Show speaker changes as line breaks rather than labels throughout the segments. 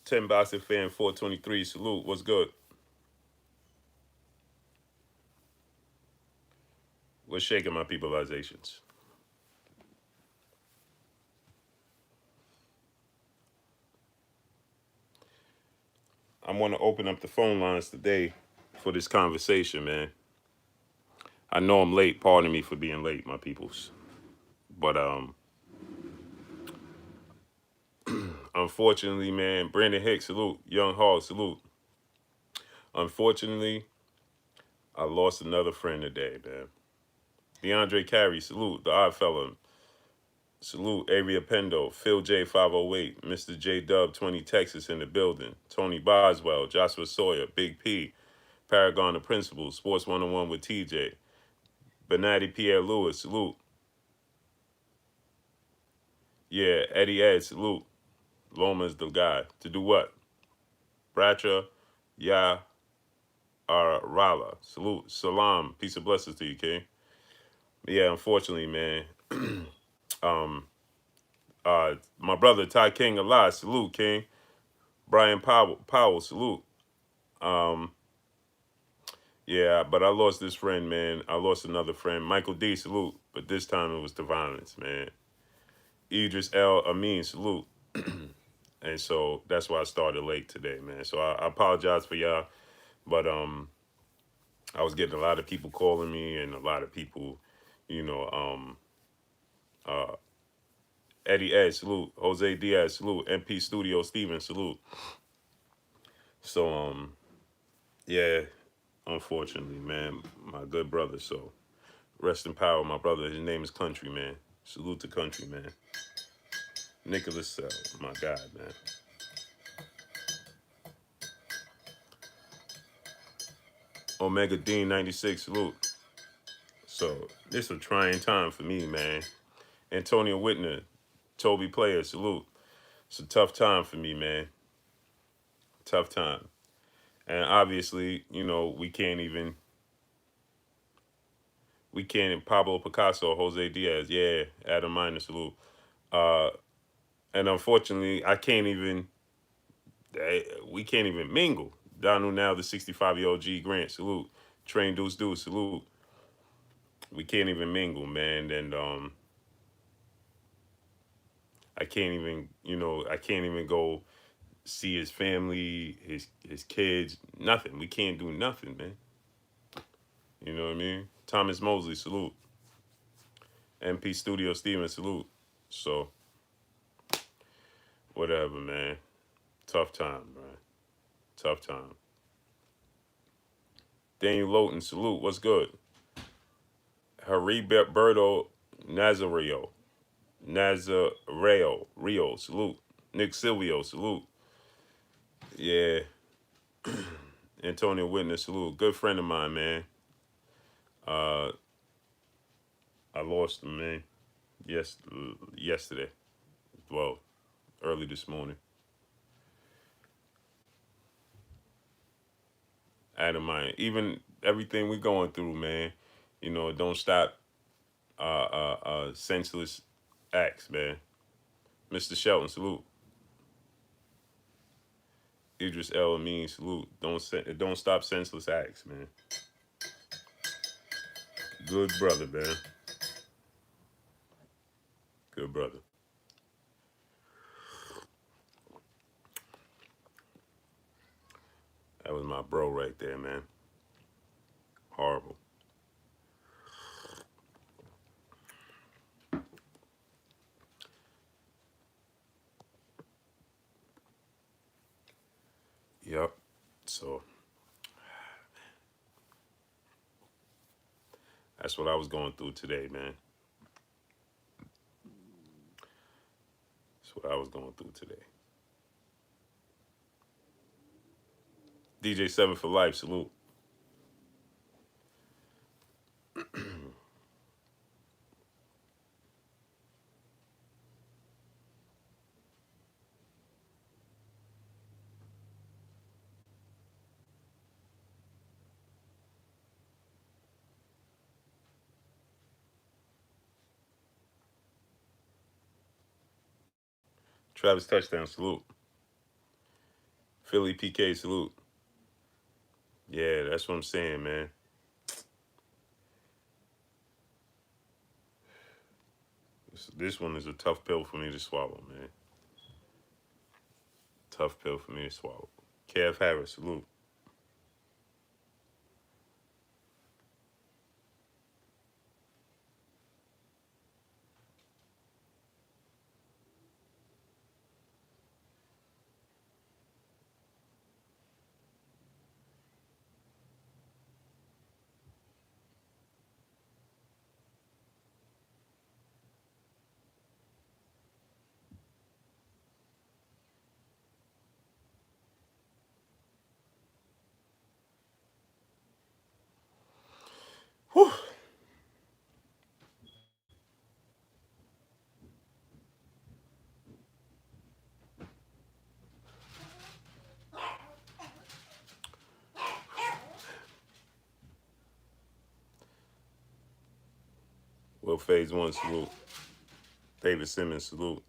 10 Boxing Fan 423, salute. What's good? What's shaking my peopleizations? I want to open up the phone lines today for this conversation, man. I know I'm late. Pardon me for being late, my peoples. But unfortunately, man, Brandon Hicks, salute. Young Hog, salute. Unfortunately, I lost another friend today, man. DeAndre Carey, salute. The Odd Fella, salute. Avery Pendo, Phil J 508, Mr. J Dub 20 Texas in the building. Tony Boswell, Joshua Sawyer, Big P, Paragon of Principles, Sports 101 with TJ. Benatti Pierre Lewis, salute. Yeah, Eddie Ed, salute. Loma's the guy. To do what? Bracha, Ya Rala, salute. Salam, peace and blessings to you, King. Yeah, unfortunately, man. um, my brother Ty King alive, salute, King. Brian Powell, salute. Um, yeah, but I lost this friend, man. I lost another friend, Michael D, salute. But this time it was the violence, man. Idris L. Amin, salute. And so that's why I started late today, man. So I apologize for y'all, but I was getting a lot of people calling me and a lot of people, you know, uh, Eddie Ed, salute. Jose Diaz, salute. MP Studio Steven, salute. So yeah, unfortunately, man, my good brother. So rest in power, my brother. His name is Country, man. Salute to Country, man. Nicholas, my God, man. Omega Dean 96, salute. So this a trying time for me, man. Antonio Whitner, Toby Player, salute. It's a tough time for me, man. Tough time. And obviously, we can't Pablo Picasso, Jose Diaz, yeah, Adam Miner, salute. Uh, and unfortunately, we can't even mingle. Donald now, the 65-year-old G Grant, salute. Train Deuce Deuce, salute. We can't even mingle, man. And I can't even go see his family, his kids, nothing. We can't do nothing, man. You know what I mean? Thomas Mosley, salute. MP Studio Steven, salute. So, whatever, man. Tough time, man. Tough time. Daniel Lowton, salute. What's good? Heriberto Nazareo. Nazareo. Rio, salute. Nick Silvio, salute. Yeah. Antonio Witness, salute. Good friend of mine, man. Uh, I lost him, man. Yes, yesterday. Well, early this morning. Out of mind. Even everything we going through, man. Don't stop senseless acts, man. Mr. Shelton, salute. Idris L. Amin, salute. Don't stop senseless acts, man. Good brother, man. Good brother. That was my bro right there, man. Horrible. Yep. So that's what I was going through today, man. That's what I was going through today. DJ Seven for Life, salute. Travis Touchdown, salute. Philly PK, salute. Yeah, that's what I'm saying, man. This one is a tough pill for me to swallow, man. Tough pill for me to swallow. Kev Harris, salute. Whew. Well, phase one, salute. David Simmons, salute.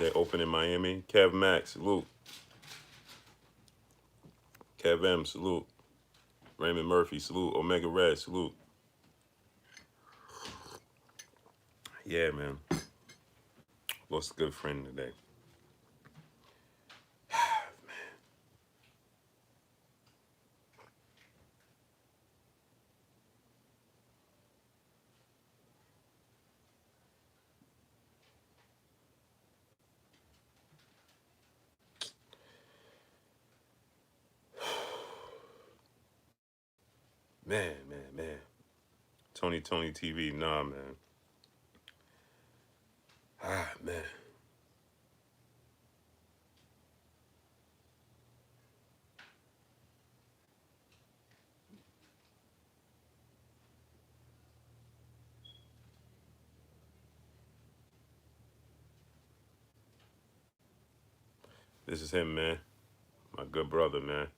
They open in Miami. Kev Max, salute. Kev M, salute. Raymond Murphy, salute. Omega Red, salute. Yeah, man. Lost a good friend today. Man. Tony TV, nah, man. Man. This is him, man. My good brother, man.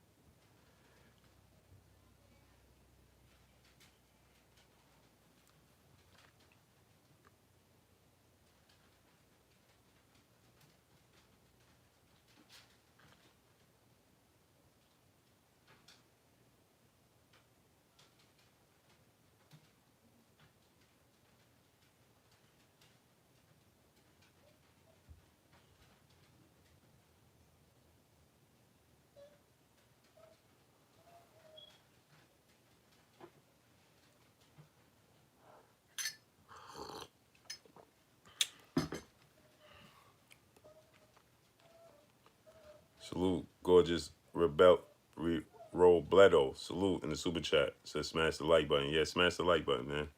Salute, gorgeous Robledo. Salute in the super chat. Says smash the like button. Yeah, smash the like button, man.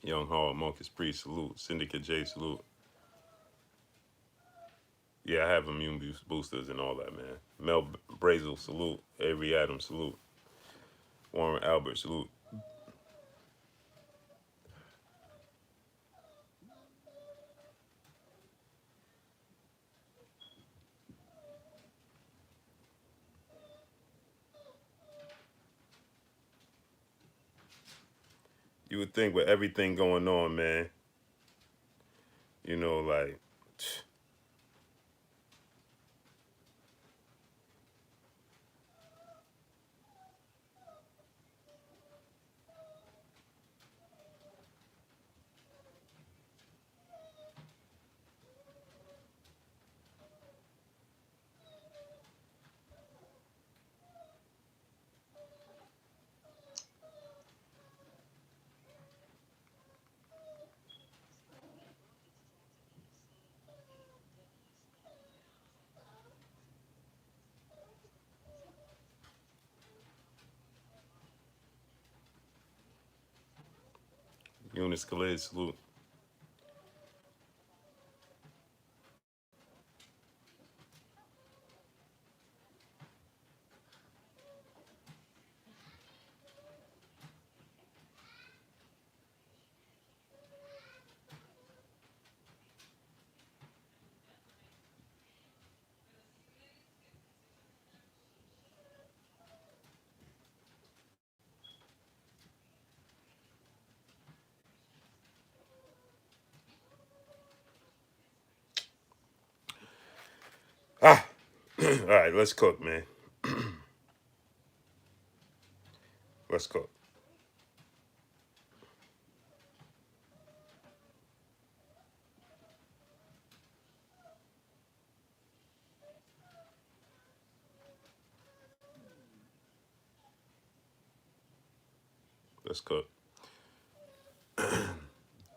Young Hall, Marcus Priest, salute. Syndicate J, salute. Yeah, I have immune boosters and all that, man. Mel Brazel, salute. Avery Adams, salute. Warren Albert, salute. You would think with everything going on, man, you know, like, Eunice Khalid, salute. All right, let's cook, man. Let's cook. Let's cook.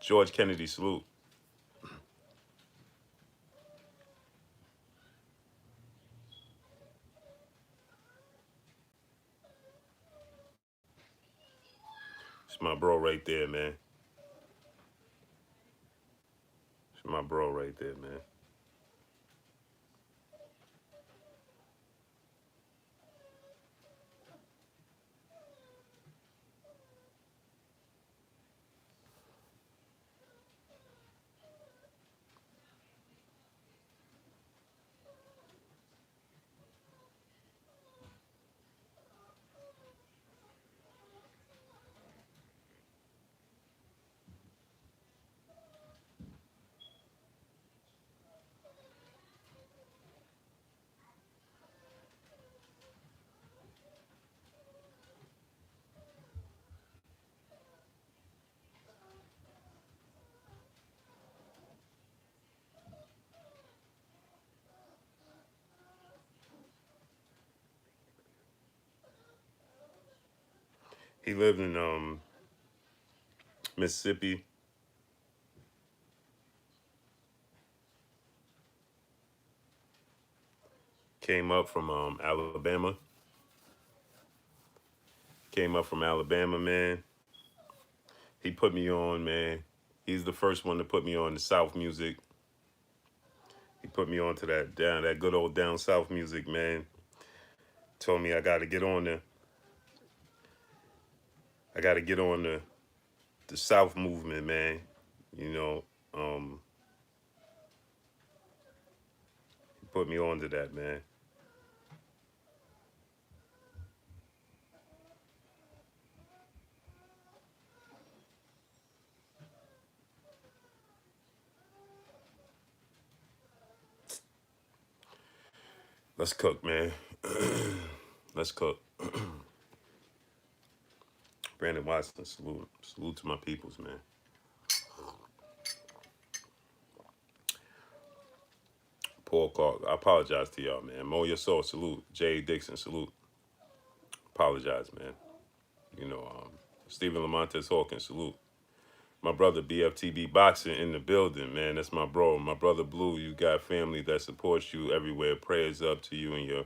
George Kennedy salute. It's my bro right there, man. It's my bro right there, man. He lived in Mississippi. Came up from Alabama. Came up from Alabama, man. He put me on, man. He's the first one to put me on the South music. He put me on to that good old down South music, man. Told me I got to get on the I got to get on the South movement, man. You know, he put me on to that, man. Let's cook, man. Let's cook. Brandon Watson, salute. Salute to my peoples, man. Paul Clark, I apologize to y'all, man. Mo Your Soul, salute. Jay Dixon, salute. Apologize, man. You know, Stephen Lamontes Hawkins, salute. My brother BFTB Boxing in the building, man. That's my bro. My brother Blue, you got family that supports you everywhere. Prayers up to you and your,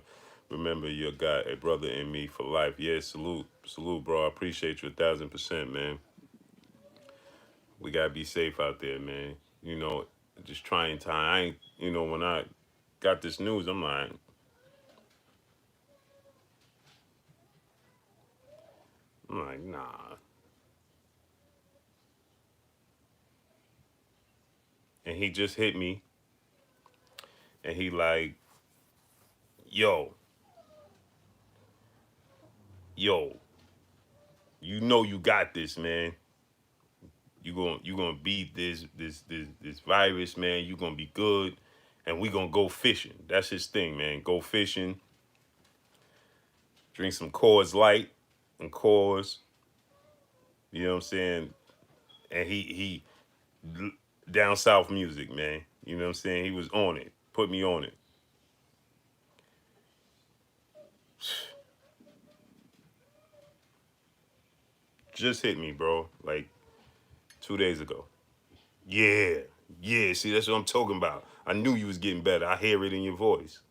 remember, you got a brother in me for life. Yeah, salute. Salute, bro. I appreciate you 1,000%, man. We gotta be safe out there, man. You know, just trying time. I ain't, when I got this news, I'm like, nah. And he just hit me, and he like, yo, yo, you got this, man. You gonna beat this virus, man. You gonna be good, and we gonna go fishing. That's his thing, man. Go fishing, drink some Coors Light and Coors. You know what I'm saying? And he down south music, man. You know what I'm saying? He was on it. Put me on it. Just hit me, bro. Like 2 days ago. Yeah, yeah. See, that's what I'm talking about. I knew you was getting better. I hear it in your voice.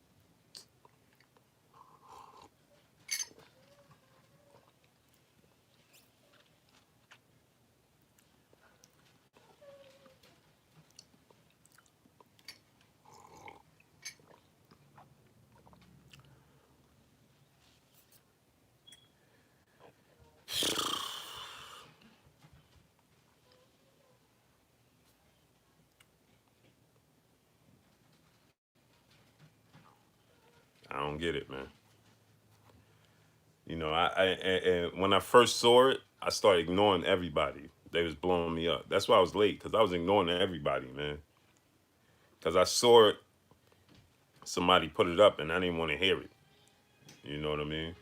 I don't get it, man. And when I first saw it, I started ignoring everybody. They was blowing me up. That's why I was late, because I was ignoring everybody, man. Because I saw it somebody put it up, and I didn't want to hear it. You know what I mean?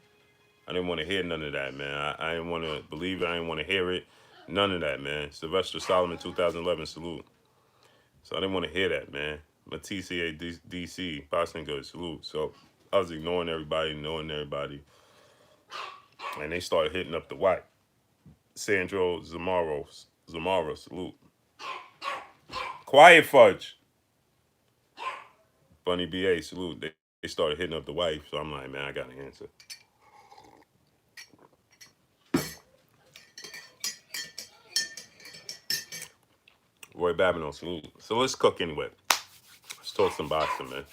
I didn't want to hear none of that, man. I didn't want to believe it. I didn't want to hear it. None of that, man. Sylvester Solomon, 2011, salute. So I didn't want to hear that, man. Matisse DC, boxing good, salute. So I was ignoring everybody, and they started hitting up the white. Sandro Zamora, salute. Quiet Fudge, Bunny BA, salute. They started hitting up the wife, so I'm like, man, I got to answer. Roy Babineau, salute. So let's cook anyway. Let's talk some boxing, man.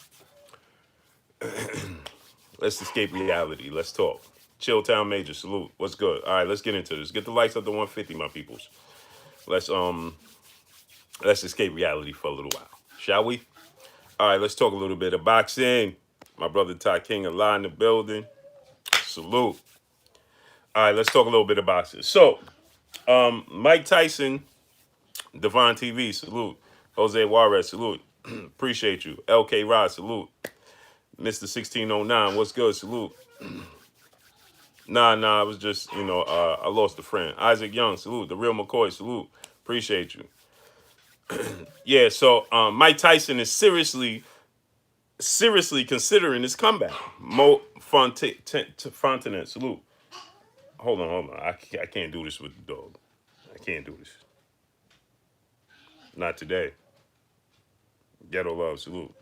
Let's escape reality. Let's talk. Chilltown Major, salute. What's good? All right, let's get into this. Get the lights up to 150, my peoples. Let's let's escape reality for a little while, shall we? All right, let's talk a little bit of boxing. My brother Ty King alive in the building. Salute. All right, let's talk a little bit of boxing. So, Mike Tyson, Devon TV, salute. Jose Juarez, salute. Appreciate you. LK Rod, salute. Mr. 1609, what's good? Salute. Nah, I was just, I lost a friend. Isaac Young, salute. The real McCoy, salute. Appreciate you. Yeah, so Mike Tyson is seriously considering his comeback. Mo Fontanet, salute. Hold on. I can't do this with the dog. I can't do this. Not today. Ghetto love, salute.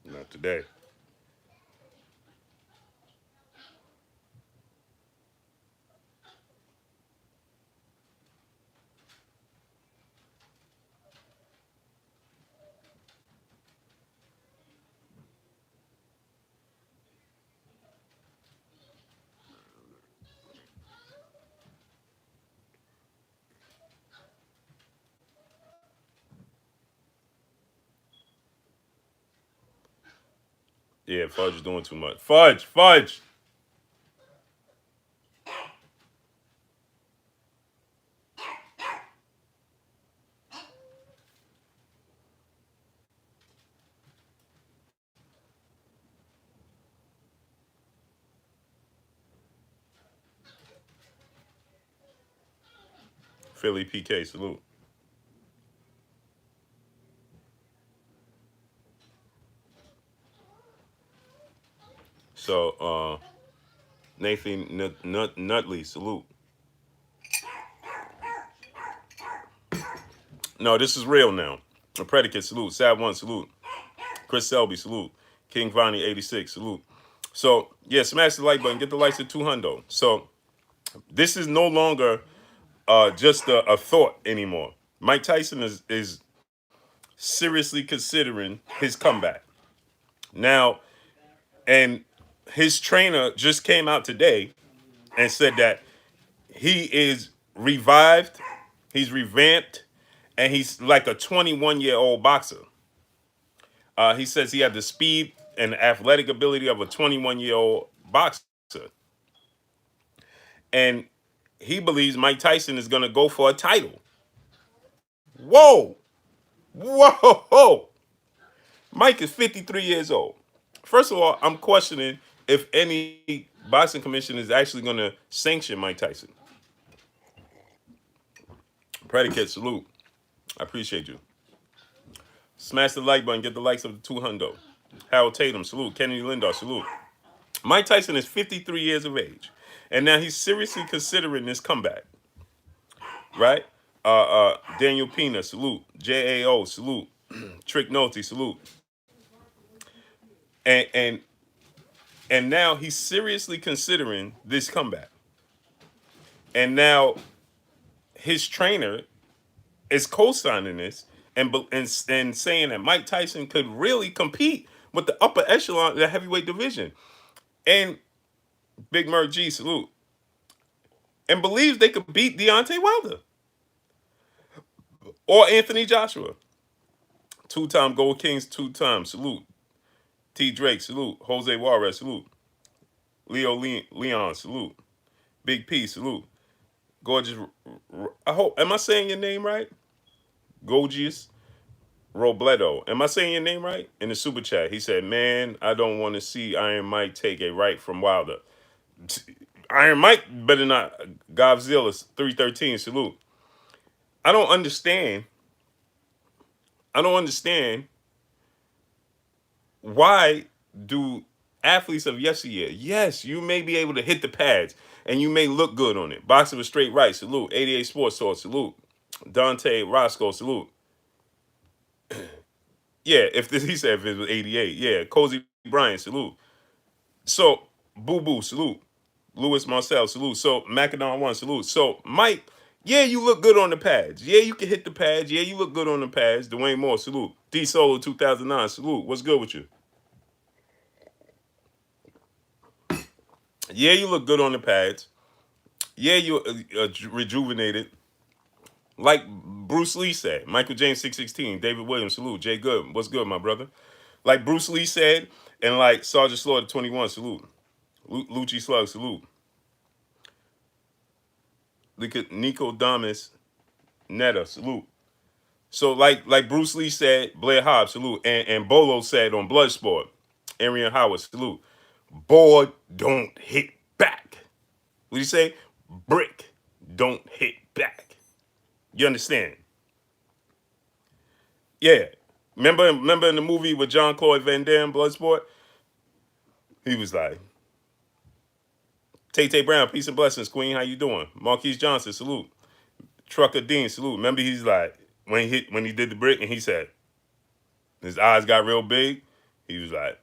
Not today. Yeah, Fudge is doing too much. Fudge. Philly PK, salute. So, Nathan Nutley, salute. No, this is real now. A predicate, salute. Sad One, salute. Chris Selby, salute. King Vonnie, 86, salute. So, yeah, smash the like button. Get the likes at 200. So, this is no longer just a thought anymore. Mike Tyson is seriously considering his comeback. Now, and his trainer just came out today and said that he is revived, he's revamped, and he's like a 21-year-old boxer. He says he had the speed and athletic ability of a 21-year-old boxer. And he believes Mike Tyson is going to go for a title. Whoa! Whoa! Mike is 53 years old. First of all, I'm questioning if any boxing commission is actually going to sanction Mike Tyson. Predicate, salute. I appreciate you. Smash the like button. Get the likes of the 200. Harold Tatum, salute. Kennedy Lindor, salute. Mike Tyson is 53 years of age. And now he's seriously considering this comeback. Right? Daniel Pena, salute. JAO, salute. Trick Nolte, salute. And and and now he's seriously considering this comeback. And now his trainer is co-signing this and saying that Mike Tyson could really compete with the upper echelon of the heavyweight division. And Big Merc G, salute. And believes they could beat Deontay Wilder or Anthony Joshua. Two-time Gold Kings, two-time, salute. T. Drake, salute. Jose Juarez, salute. Leon, salute. Big P, salute. Gorgeous, I hope, am I saying your name right? Gorgeous Robledo. Am I saying your name right? In the super chat, he said, "Man, I don't want to see Iron Mike take a right from Wilder." Iron Mike better not. Godzilla 313 salute. I don't understand. I don't understand why do athletes of yesteryear, yes, you may be able to hit the pads and you may look good on it. Boxing with straight right, salute. 88 Sports Talk, salute. Deontay Roscoe, salute. Yeah, if this he said if it was 88, yeah. Cozy Bryant, salute. So Boo Boo, salute. Louis Marcel, salute. So Macadon One, salute. So Mike, yeah, you look good on the pads. Yeah, you can hit the pads. Yeah, you look good on the pads. Dwayne Moore, salute. D Solo 2009, salute. What's good with you? Yeah, you look good on the pads. Yeah, you're rejuvenated. Like Bruce Lee said, Michael James 616, David Williams, salute. Jay Good, what's good, my brother? Like Bruce Lee said, and like Sergeant Slaughter 21, salute. Lucci Slug, salute. Nico Damas, Netta, salute. So like Bruce Lee said, Blair Hobbs, salute. And Bolo said on Bloodsport, Arian Howard, salute. Board don't hit back. What do you say? Brick don't hit back. You understand? Yeah. Remember in the movie with John Claude Van Damme, Bloodsport? He was like, Tay Brown, peace and blessings, Queen. How you doing? Marquise Johnson, salute. Trucker Dean, salute. Remember, he's like, when he did the brick and he said, his eyes got real big. He was like,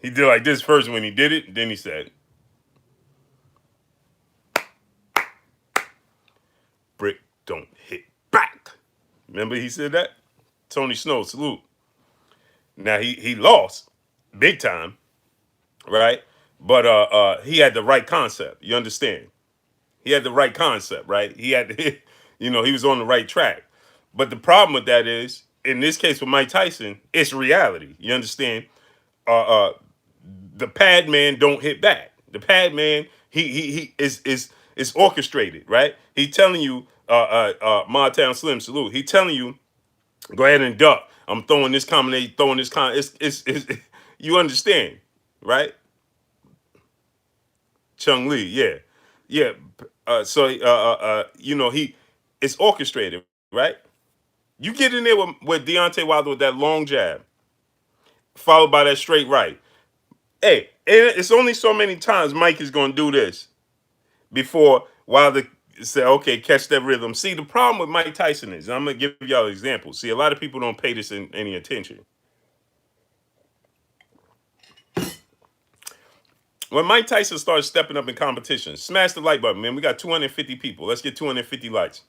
he did like this first when he did it. Then he said, brick don't hit back. Remember he said that? Tony Snow, salute. Now he lost big time, right? But he had the right concept. You understand? He had the right concept, right? He had, he was on the right track. But the problem with that is, in this case with Mike Tyson, it's reality. You understand? Uh, uh, the pad man don't hit back. The pad man, he is orchestrated, right? He telling you, Town Slim, salute. He telling you, go ahead and duck. I'm throwing this combination, throwing this con. It's you understand, right? Chung Lee, yeah, yeah. He it's orchestrated, right? You get in there with Deontay Wilder with that long jab, followed by that straight right. Hey, it's only so many times Mike is going to do this before Wilder say, okay, catch that rhythm. See, the problem with Mike Tyson is, I'm going to give y'all an example. See, a lot of people don't pay this any attention. When Mike Tyson started stepping up in competition, smash the like button, man. We got 250 people. Let's get 250 likes.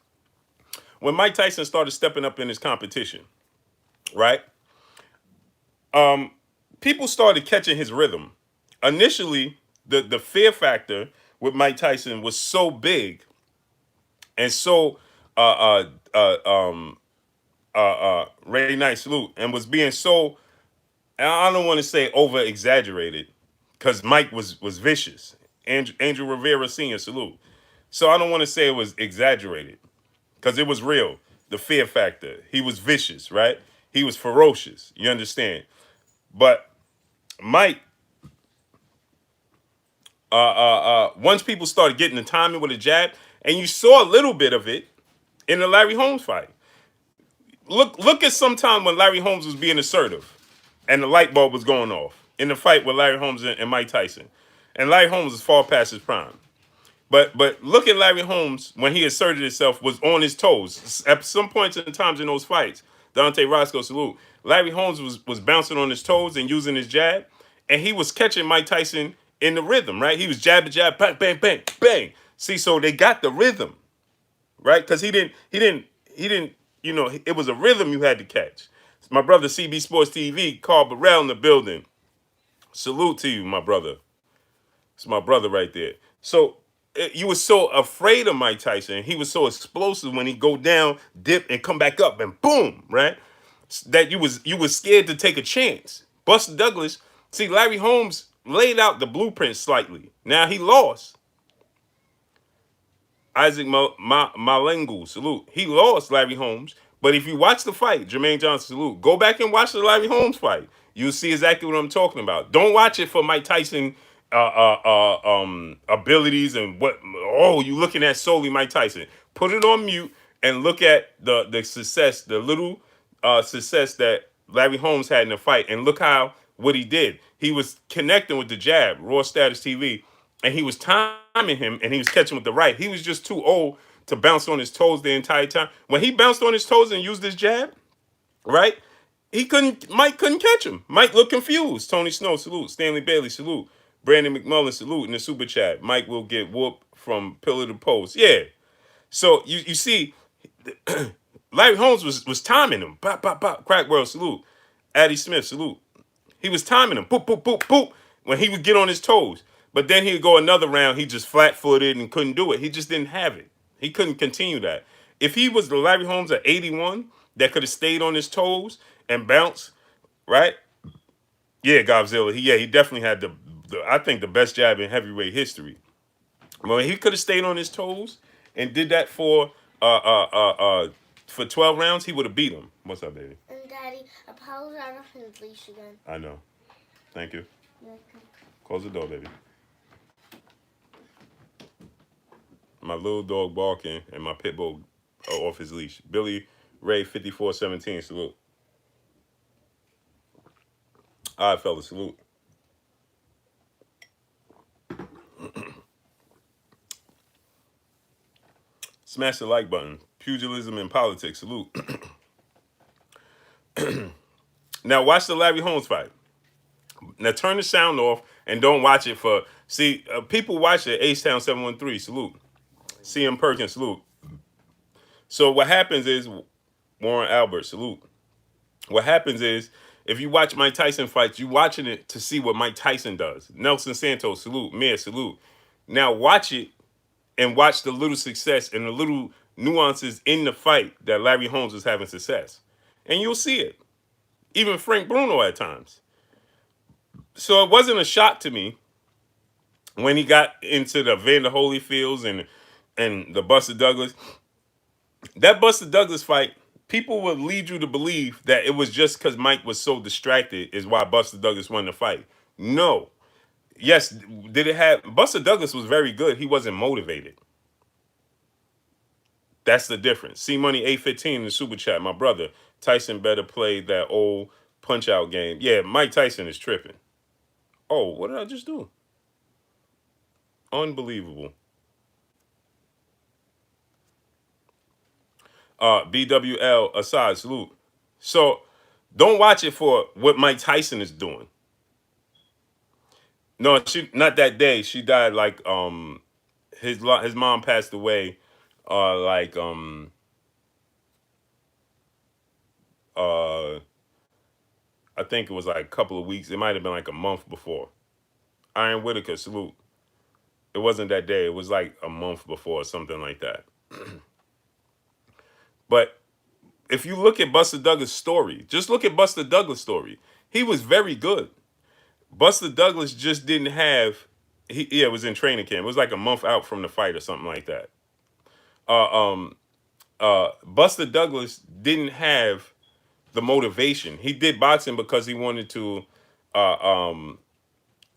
When Mike Tyson started stepping up in his competition, right? People started catching his rhythm. Initially, the fear factor with Mike Tyson was so big and so Ray Knight salute and was being so, I don't want to say over exaggerated because Mike was vicious. Angel Rivera Sr. salute. So I don't want to say it was exaggerated because it was real. The fear factor. He was vicious, right? He was ferocious. You understand? But Mike, once people started getting the timing with a jab, and you saw a little bit of it in the Larry Holmes fight. Look at some time when Larry Holmes was being assertive, and the light bulb was going off in the fight with Larry Holmes and Mike Tyson, and Larry Holmes was far past his prime. But look at Larry Holmes when he asserted himself, was on his toes. At some points in times in those fights, Deontay Roscoe salute. Larry Holmes was bouncing on his toes and using his jab, and he was catching Mike Tyson in the rhythm, right? He was jab to jab, bang, bang, bang, bang. See, so they got the rhythm, right? Because he didn't, it was a rhythm you had to catch. My brother CB Sports TV, Carl Burrell in the building. Salute to you, my brother. It's my brother right there. So you were so afraid of Mike Tyson. He was so explosive when he go down, dip, and come back up, and boom, right? That you was scared to take a chance. Buster Douglas, see, Larry Holmes laid out the blueprint slightly. Now he lost. Isaac Malengu, salute. He lost Larry Holmes, But if you watch the fight, Jermaine Johnson, salute. Go back and watch the Larry Holmes fight. You'll see exactly what I'm talking about. Don't watch it for Mike Tyson abilities and what. Oh, you looking at solely Mike Tyson. Put it on mute and look at the success, the little success that Larry Holmes had in the fight, and look how what he did. He was connecting with the jab, Raw Status TV, and he was timing him, and he was catching with the right. He was just too old to bounce on his toes the entire time. When he bounced on his toes and used his jab, right? He couldn't. Mike couldn't catch him. Mike looked confused. Tony Snow, salute. Stanley Bailey, salute. Brandon McMullen, salute in the super chat. Mike will get whooped from pillar to post. Yeah. So you see, Larry Holmes was timing him. Pop, pop, pop. Crack World, salute. Addie Smith, salute. He was timing him. Boop, boop, boop, boop. When he would get on his toes. But then he'd go another round. He just flat-footed and couldn't do it. He just didn't have it. He couldn't continue that. If he was the Larry Holmes at 81 that could have stayed on his toes and bounced, right? Yeah, Godzilla. He definitely had the I think the best jab in heavyweight history. But when he could have stayed on his toes and did that for 12 rounds, he would have beat him. What's up, baby?
And Daddy, Apollo's out of his leash again.
I know. Thank you. Close the door, baby. My little dog barking and my pit bull off his leash. Billy Ray 5417, salute. All right, fellas, salute. Smash the like button. Pugilism and politics, salute. Now watch the Larry Holmes fight. Now turn the sound off and don't watch it for. See, people watch it. H-Town 713, salute. CM Perkins, salute. So what happens is, Warren Albert, salute. What happens is, if you watch Mike Tyson fights, you're watching it to see what Mike Tyson does. Nelson Santos, salute. Mayor, salute. Now watch it and watch the little success and the little nuances in the fight that Larry Holmes was having success. And you'll see it. Even Frank Bruno at times. So it wasn't a shock to me when he got into the Vander Holyfields and the Buster Douglas. That Buster Douglas fight, people would lead you to believe that it was just because Mike was so distracted is why Buster Douglas won the fight. No. Yes, did it have... Buster Douglas was very good. He wasn't motivated. That's the difference. C-Money 815 in the super chat. My brother, Tyson better play that old punch-out game. Yeah, Mike Tyson is tripping. Oh, what did I just do? Unbelievable. BWL aside, salute. So don't watch it for what Mike Tyson is doing. No, she not that day. She died like his mom passed away like I think it was like a couple of weeks. It might have been like a month before. Iron Whitaker, salute. It wasn't that day. It was like a month before or something like that. But if you look at Buster Douglas' story, just look at Buster Douglas' story. He was very good. Buster Douglas just didn't have. It was in training camp. It was like a month out from the fight or something like that. Buster Douglas didn't have the motivation. He did boxing because he wanted to,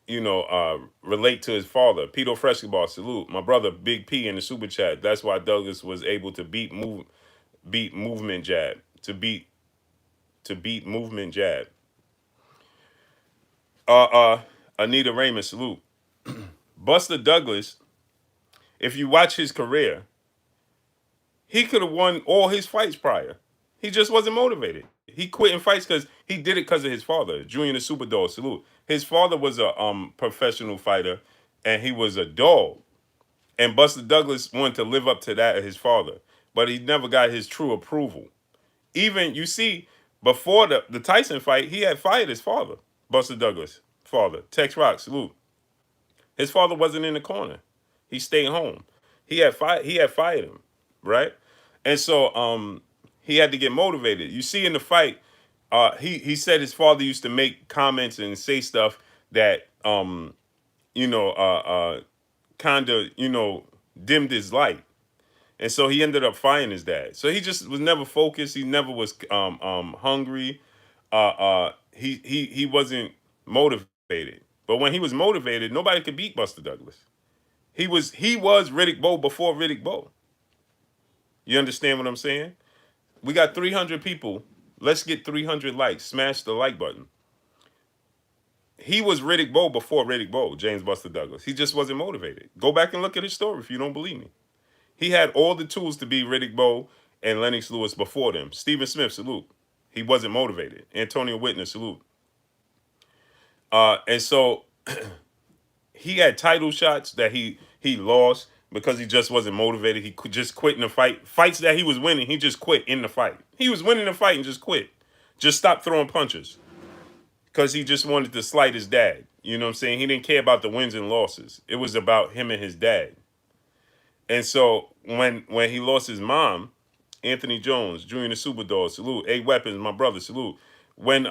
relate to his father. Pito Frescoball, salute. My brother Big P in the super chat. That's why Douglas was able to beat movement jab. To beat movement jab. Anita Raymond, salute. Buster Douglas, if you watch his career, he could have won all his fights prior. He just wasn't motivated. He quit in fights because he did it because of his father, Junior the Superdog, salute. His father was a professional fighter, and he was a dog. And Buster Douglas wanted to live up to that of his father, but he never got his true approval. Even, you see, before the Tyson fight, he had fired his father, Buster Douglas' father. Tex Rock, salute. His father wasn't in the corner. He stayed home. He had fired him, right? And so he had to get motivated. You see in the fight, he said his father used to make comments and say stuff that kind of dimmed his light. and so he ended up firing his dad. So he just was never focused. He never was hungry. He wasn't motivated. But when he was motivated, nobody could beat Buster Douglas. He was Riddick Bowe before Riddick Bowe. You understand what I'm saying? We got 300 people. Let's get 300 likes. Smash the like button. He was Riddick Bowe before Riddick Bowe, James Buster Douglas. He just wasn't motivated. Go back and look at his story if you don't believe me. He had all the tools to be Riddick Bowe and Lennox Lewis before them. Stephen Smith, salute. He wasn't motivated. Antonio Whitner, salute. And so he had title shots that he lost because he just wasn't motivated. He just quit in the fight. Fights that he was winning, he just quit in the fight. He was winning the fight and just quit. Just stopped throwing punches because he just wanted to slight his dad. You know what I'm saying? He didn't care about the wins and losses. It was about him and his dad. And so when he lost his mom, Anthony Jones, Junior the Superdog, salute. A Weapons, my brother, salute. When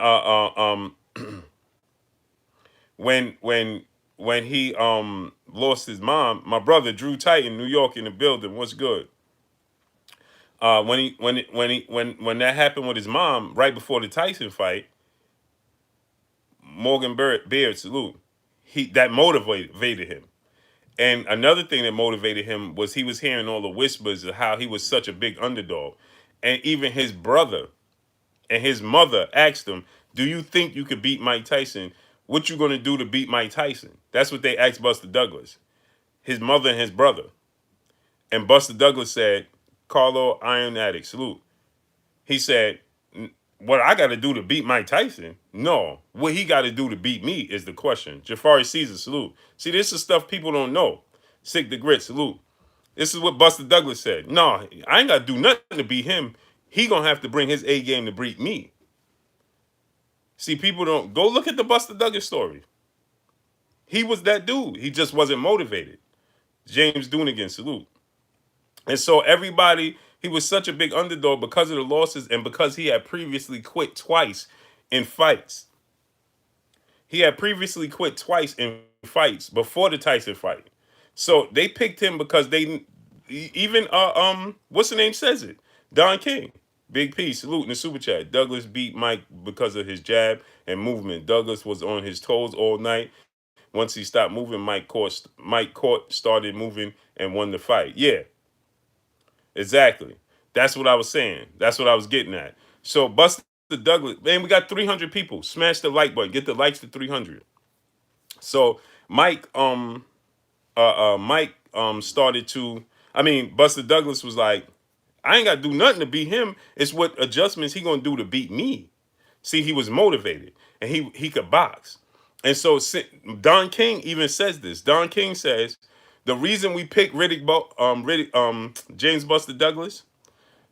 when when when he lost his mom, my brother Drew Titan, New York in the building. What's good? When that happened with his mom, right before the Tyson fight, Morgan Beard, salute. He that motivated him. And another thing that motivated him was he was hearing all the whispers of how he was such a big underdog. And even his brother and his mother asked him, "Do you think you could beat Mike Tyson? What you gonna do to beat Mike Tyson?" That's what they asked Buster Douglas, his mother and his brother. And Buster Douglas said, "Carlo Iron Addict, salute." He said, "What I got to do to beat Mike Tyson? No. What he got to do to beat me is the question." Jafari Caesar, salute. See, this is stuff people don't know. Sick the Grit, salute. This is what Buster Douglas said. No, I ain't got to do nothing to beat him. He going to have to bring his A game to beat me. See, people don't go look at the Buster Douglas story. He was that dude. He just wasn't motivated. James Doonigan, salute. And so everybody, he was such a big underdog because of the losses and because he had previously quit twice in fights. He had previously quit twice in fights before the Tyson fight. So they picked him because they even what's the name says it? Don King. Big P, salute in the super chat. Douglas beat Mike because of his jab and movement. Douglas was on his toes all night. Once he stopped moving, started moving and won the fight. Yeah, exactly. That's what I was saying. That's what I was getting at. So Buster Douglas, man, we got 300 people. Smash the like button. Get the likes to 300. So Mike started to. I mean, Buster Douglas was like, I ain't got to do nothing to beat him. It's what adjustments he gonna do to beat me. See, he was motivated and he could box. And so Don King even says this. Don King says the reason we picked James Buster Douglas,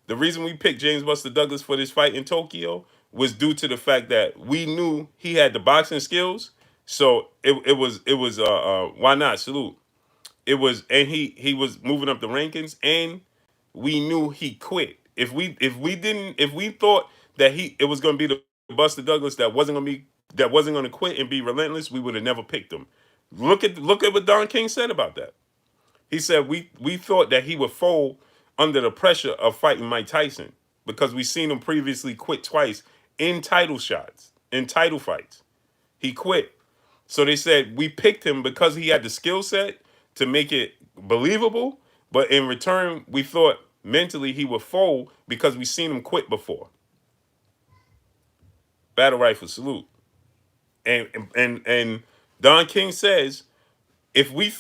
the reason we picked James Buster Douglas for this fight in Tokyo was due to the fact that we knew he had the boxing skills. So it was why not salute. It was and he was moving up the rankings and we knew he quit. If we thought that it was going to be the Buster Douglas that wasn't going to quit and be relentless, we would have never picked him. Look at what Don King said about that. He said we thought that he would fold under the pressure of fighting Mike Tyson because we seen him previously quit twice in title fights. He quit. So they said we picked him because he had the skill set to make it believable, but in return, we thought mentally he would fold because we seen him quit before. Battle rifle salute. And Don King says if we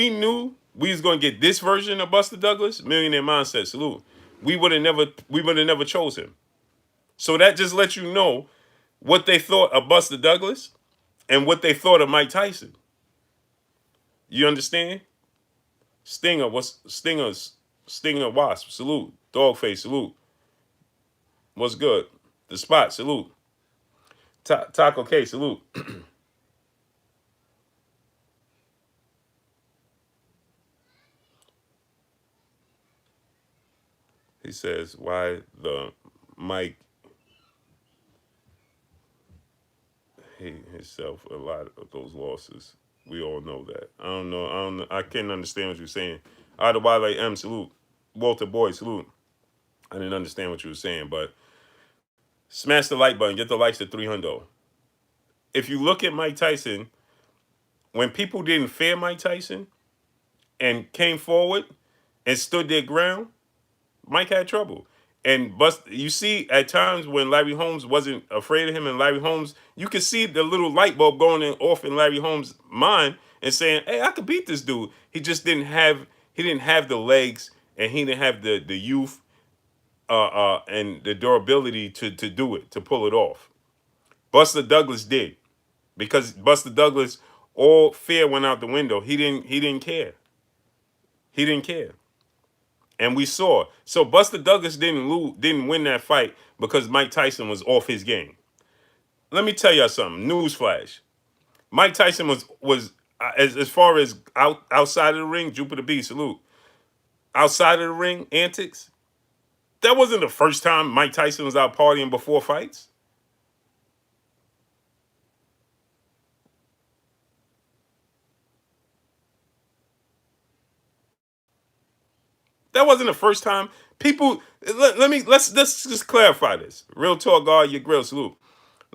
knew we was gonna get this version of Buster Douglas, Millionaire Mindset salute, we would have never chose him. So that just lets you know what they thought of Buster Douglas and what they thought of Mike Tyson. You understand? Stinger Wasp, salute. Dogface, salute. What's good? The Spot, salute. Taco K, salute. He says, why the Mike hate himself a lot of those losses. We all know that. I don't know. I can't understand what you're saying. Why like M, salute. Walter Boyd, salute. I didn't understand what you were saying, but smash the like button, get the likes to 300. If you look at Mike Tyson, when people didn't fear Mike Tyson and came forward and stood their ground, Mike had trouble. And you see at times when Larry Holmes wasn't afraid of him, and Larry Holmes, you could see the little light bulb off in Larry Holmes' mind and saying, "Hey, I could beat this dude." He didn't have the legs, and he didn't have the youth and the durability to do it, to pull it off. Buster Douglas did, because Buster Douglas, all fear went out the window. He didn't care. He didn't care. And we saw. So Buster Douglas didn't win that fight because Mike Tyson was off his game. Let me tell y'all something. Newsflash. Mike Tyson was as far as outside of the ring, Jupiter B, salute. Outside of the ring antics. That wasn't the first time Mike Tyson was out partying before fights. That wasn't the first time. People, let's just clarify this. Real talk, God, your grill, salute.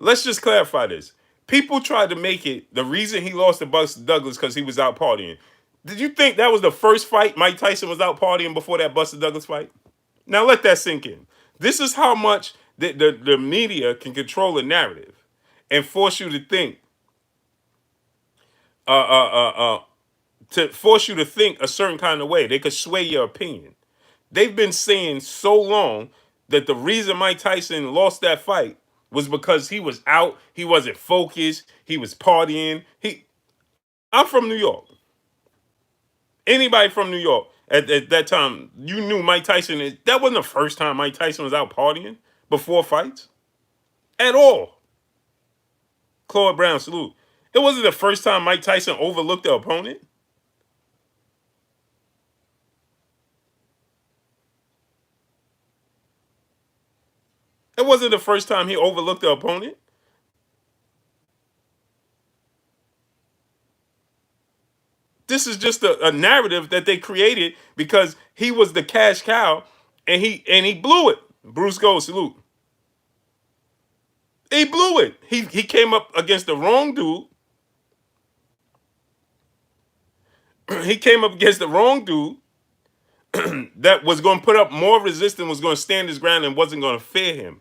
Let's just clarify this. People tried to make it the reason he lost to Buster Douglas because he was out partying. Did you think that was the first fight Mike Tyson was out partying before that Buster Douglas fight? Now let that sink in. This is how much the media can control a narrative and force you to think, uh, uh, uh, uh, to force you to think a certain kind of way. They could sway your opinion. They've been saying so long that the reason Mike Tyson lost that fight was because he was out, he wasn't focused, he was partying. I'm from New York. Anybody from New York at that time, you knew Mike Tyson. That wasn't the first time Mike Tyson was out partying before fights at all. Claude Brown, salute. It wasn't the first time Mike Tyson overlooked the opponent. It wasn't the first time he overlooked the opponent. This is just a narrative that they created because he was the cash cow, and he blew it. Bruce Gold, salute. He blew it. He came up against the wrong dude. He came up against the wrong dude that was going to put up more resistance, was going to stand his ground, and wasn't going to fear him.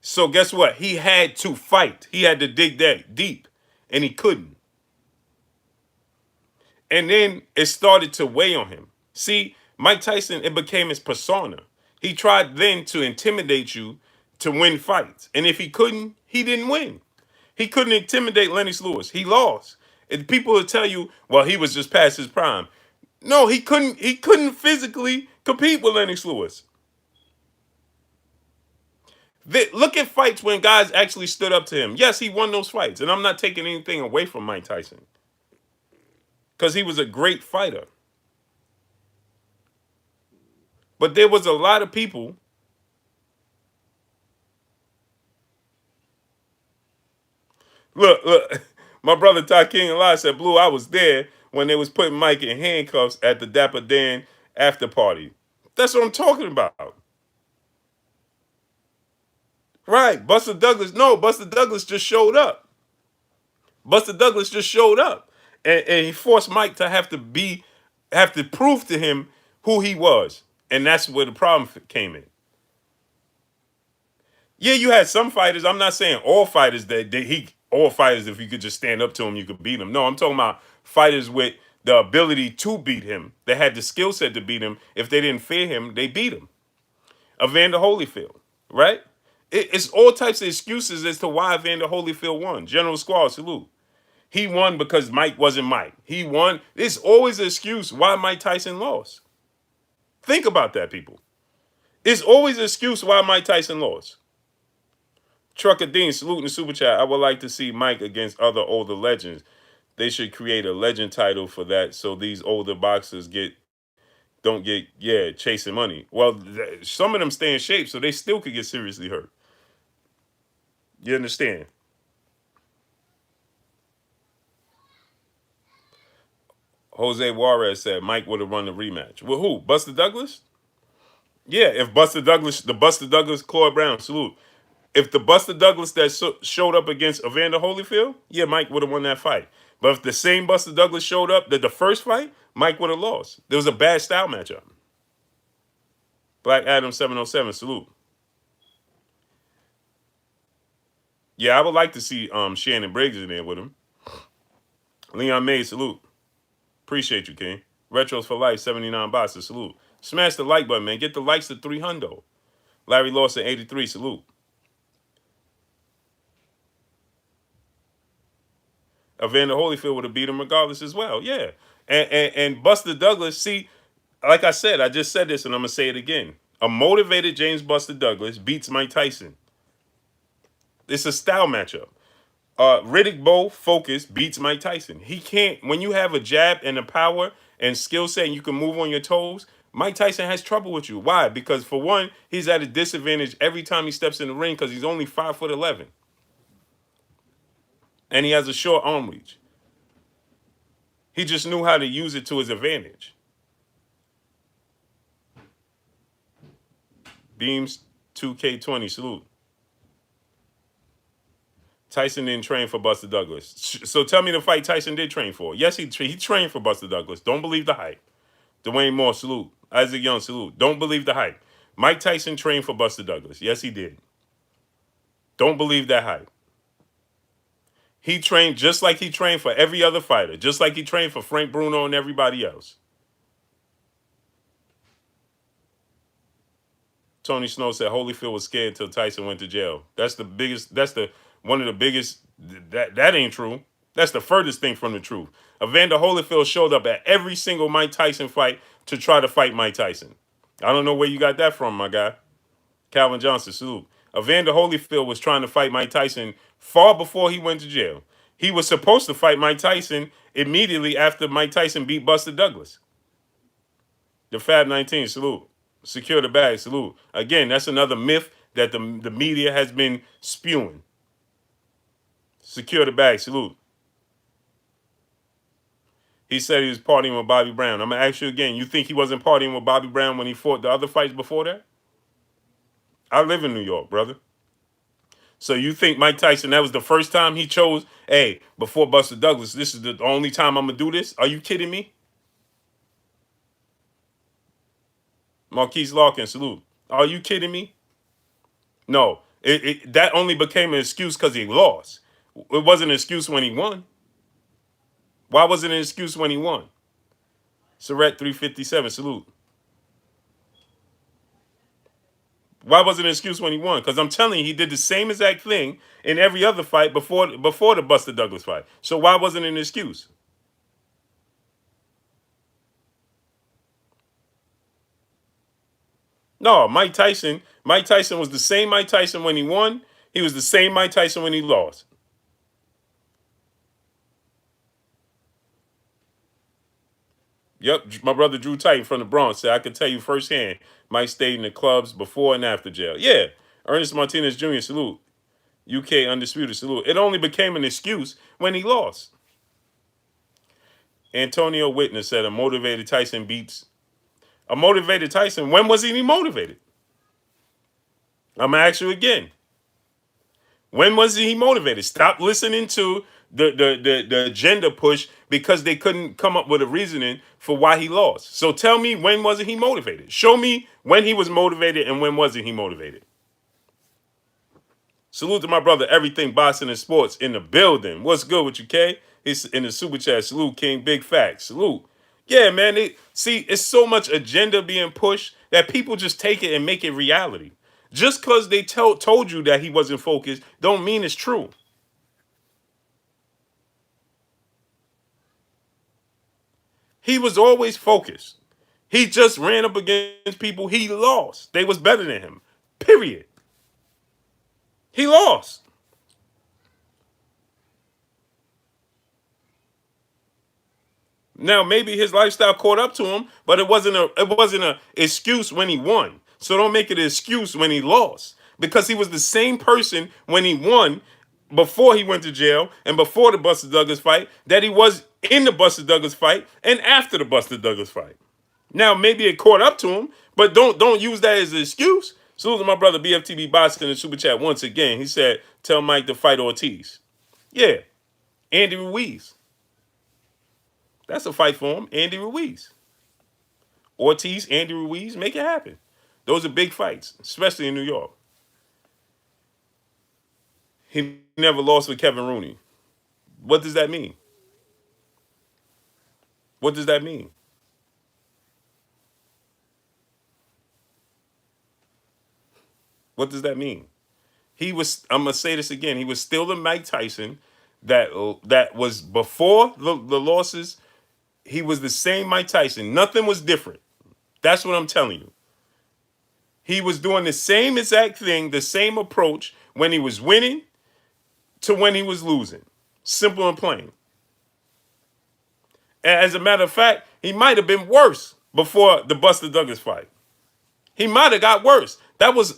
So guess what? He had to fight. He had to dig that deep, and he couldn't. And then it started to weigh on him. See, Mike Tyson, it became his persona. He tried then to intimidate you to win fights. And if he couldn't, he didn't win. He couldn't intimidate Lennox Lewis. He lost. And people will tell you, well, he was just past his prime. No, he couldn't physically compete with Lennox Lewis. Look at fights when guys actually stood up to him. Yes, he won those fights. And I'm not taking anything away from Mike Tyson, because he was a great fighter. But there was a lot of people. Look, my brother Ty King and Lai said, Blue, I was there when they was putting Mike in handcuffs at the Dapper Dan after party. That's what I'm talking about. Right. Buster Douglas. No, Buster Douglas just showed up. Buster Douglas just showed up. And he forced Mike to have to prove to him who he was. And that's where the problem came in. Yeah, you had some fighters. I'm not saying all fighters all fighters, if you could just stand up to him, you could beat him. No, I'm talking about fighters with the ability to beat him. They had the skill set to beat him. If they didn't fear him, they beat him. Evander Holyfield, right? It's all types of excuses as to why Evander Holyfield won. General Squall, salute. He won because Mike wasn't Mike. He won. It's always an excuse why Mike Tyson lost. Think about that, people. It's always an excuse why Mike Tyson lost. Trucker Dean, salute in the super chat. I would like to see Mike against other older legends. They should create a legend title for that, so these older boxers don't get chasing money. Well, some of them stay in shape, so they still could get seriously hurt. You understand? Jose Juarez said Mike would have run the rematch. With who? Buster Douglas? Yeah, if Buster Douglas, the Buster Douglas, Claude Brown, salute. If the Buster Douglas that showed up against Evander Holyfield, yeah, Mike would have won that fight. But if the same Buster Douglas showed up the first fight, Mike would have lost. There was a bad style matchup. Black Adam 707, salute. Yeah, I would like to see Shannon Briggs in there with him. Leon May, salute. Appreciate you, King. Retros for Life, 79 boxes, salute. Smash the like button, man. Get the likes to 300. Larry Lawson, 83, salute. Evander Holyfield would have beat him regardless as well. Yeah. And Buster Douglas, see, like I said, I just said this and I'm going to say it again. A motivated James Buster Douglas beats Mike Tyson. It's a style matchup. Riddick Bowe focus beats Mike Tyson. He can't, when you have a jab and a power and skill set and you can move on your toes, Mike Tyson has trouble with you. Why? Because for one, he's at a disadvantage every time he steps in the ring because he's only 5'11", and he has a short arm reach. He just knew how to use it to his advantage. Beams 2K20, salute. Tyson didn't train for Buster Douglas. So tell me the fight Tyson did train for. Yes, he trained for Buster Douglas. Don't believe the hype. Dwayne Moore, salute. Isaac Young, salute. Don't believe the hype. Mike Tyson trained for Buster Douglas. Yes, he did. Don't believe that hype. He trained just like he trained for every other fighter, just like he trained for Frank Bruno and everybody else. Tony Snow said Holyfield was scared until Tyson went to jail. That's the biggest. That's the one of the biggest. That ain't true. That's the furthest thing from the truth. Evander Holyfield showed up at every single Mike Tyson fight to try to fight Mike Tyson. I don't know where you got that from, my guy. Calvin Johnson, salute. Evander Holyfield was trying to fight Mike Tyson far before he went to jail. He was supposed to fight Mike Tyson immediately after Mike Tyson beat Buster Douglas. The Fab 19, salute. Secure the bag, salute. Again, that's another myth that the media has been spewing. Secure the bag, salute. He said he was partying with Bobby Brown. I'm going to ask you again. You think he wasn't partying with Bobby Brown when he fought the other fights before that? I live in New York, brother. So you think Mike Tyson, that was the first time he chose, hey, before Buster Douglas, this is the only time I'm going to do this? Are you kidding me? Marquise Larkin, salute. Are you kidding me? No. That only became an excuse because he lost. It wasn't an excuse when he won. Why was it an excuse when he won? Surrett 357, salute. Why was it an excuse when he won? Because I'm telling you, he did the same exact thing in every other fight before the Buster Douglas fight. So why wasn't it an excuse? No, Mike Tyson. Mike Tyson was the same Mike Tyson when he won. He was the same Mike Tyson when he lost. Yep, my brother Drew Titan from the Bronx said I could tell you firsthand. Mike stayed in the clubs before and after jail. Yeah, Ernest Martinez Jr. salute. UK undisputed salute. It only became an excuse when he lost. Antonio Witness said a motivated Tyson beats a motivated Tyson. When was he motivated? I'm gonna ask you again. When was he motivated? Stop listening to the agenda push because they couldn't come up with a reasoning for why he lost. So tell me, when wasn't he motivated? Show me when he was motivated and when wasn't he motivated. Salute to my brother, Everything Boxing and Sports in the building. What's good with you, K? He's in the super chat. Salute, King. Big facts. Salute. Yeah, man. See, it's so much agenda being pushed that people just take it and make it reality. Just because they told you that he wasn't focused don't mean it's true. He was always focused. He just ran up against people he lost. They was better than him. Period. He lost. Now maybe his lifestyle caught up to him, but it wasn't a excuse when he won. So don't make it an excuse when he lost. Because he was the same person when he won before he went to jail and before the Buster Douglas fight that he was in the Buster Douglas fight and after the Buster Douglas fight. Now maybe it caught up to him, But don't use that as an excuse. Salute to my brother BFTB Boxing in the super chat once again. He said, "Tell Mike to fight Ortiz." Yeah, Andy Ruiz. That's a fight for him. Andy Ruiz, Ortiz, Andy Ruiz. Make it happen. Those are big fights, especially in New York. He never lost with Kevin Rooney. What does that mean? What does that mean? What does that mean? He was. I'm gonna say this again. He was still the Mike Tyson that was before the losses. He was the same Mike Tyson. Nothing was different. That's what I'm telling you. He was doing the same exact thing, the same approach when he was winning to when he was losing. Simple and plain. And as a matter of fact, he might have been worse before the Buster Douglas fight. He might have got worse. That was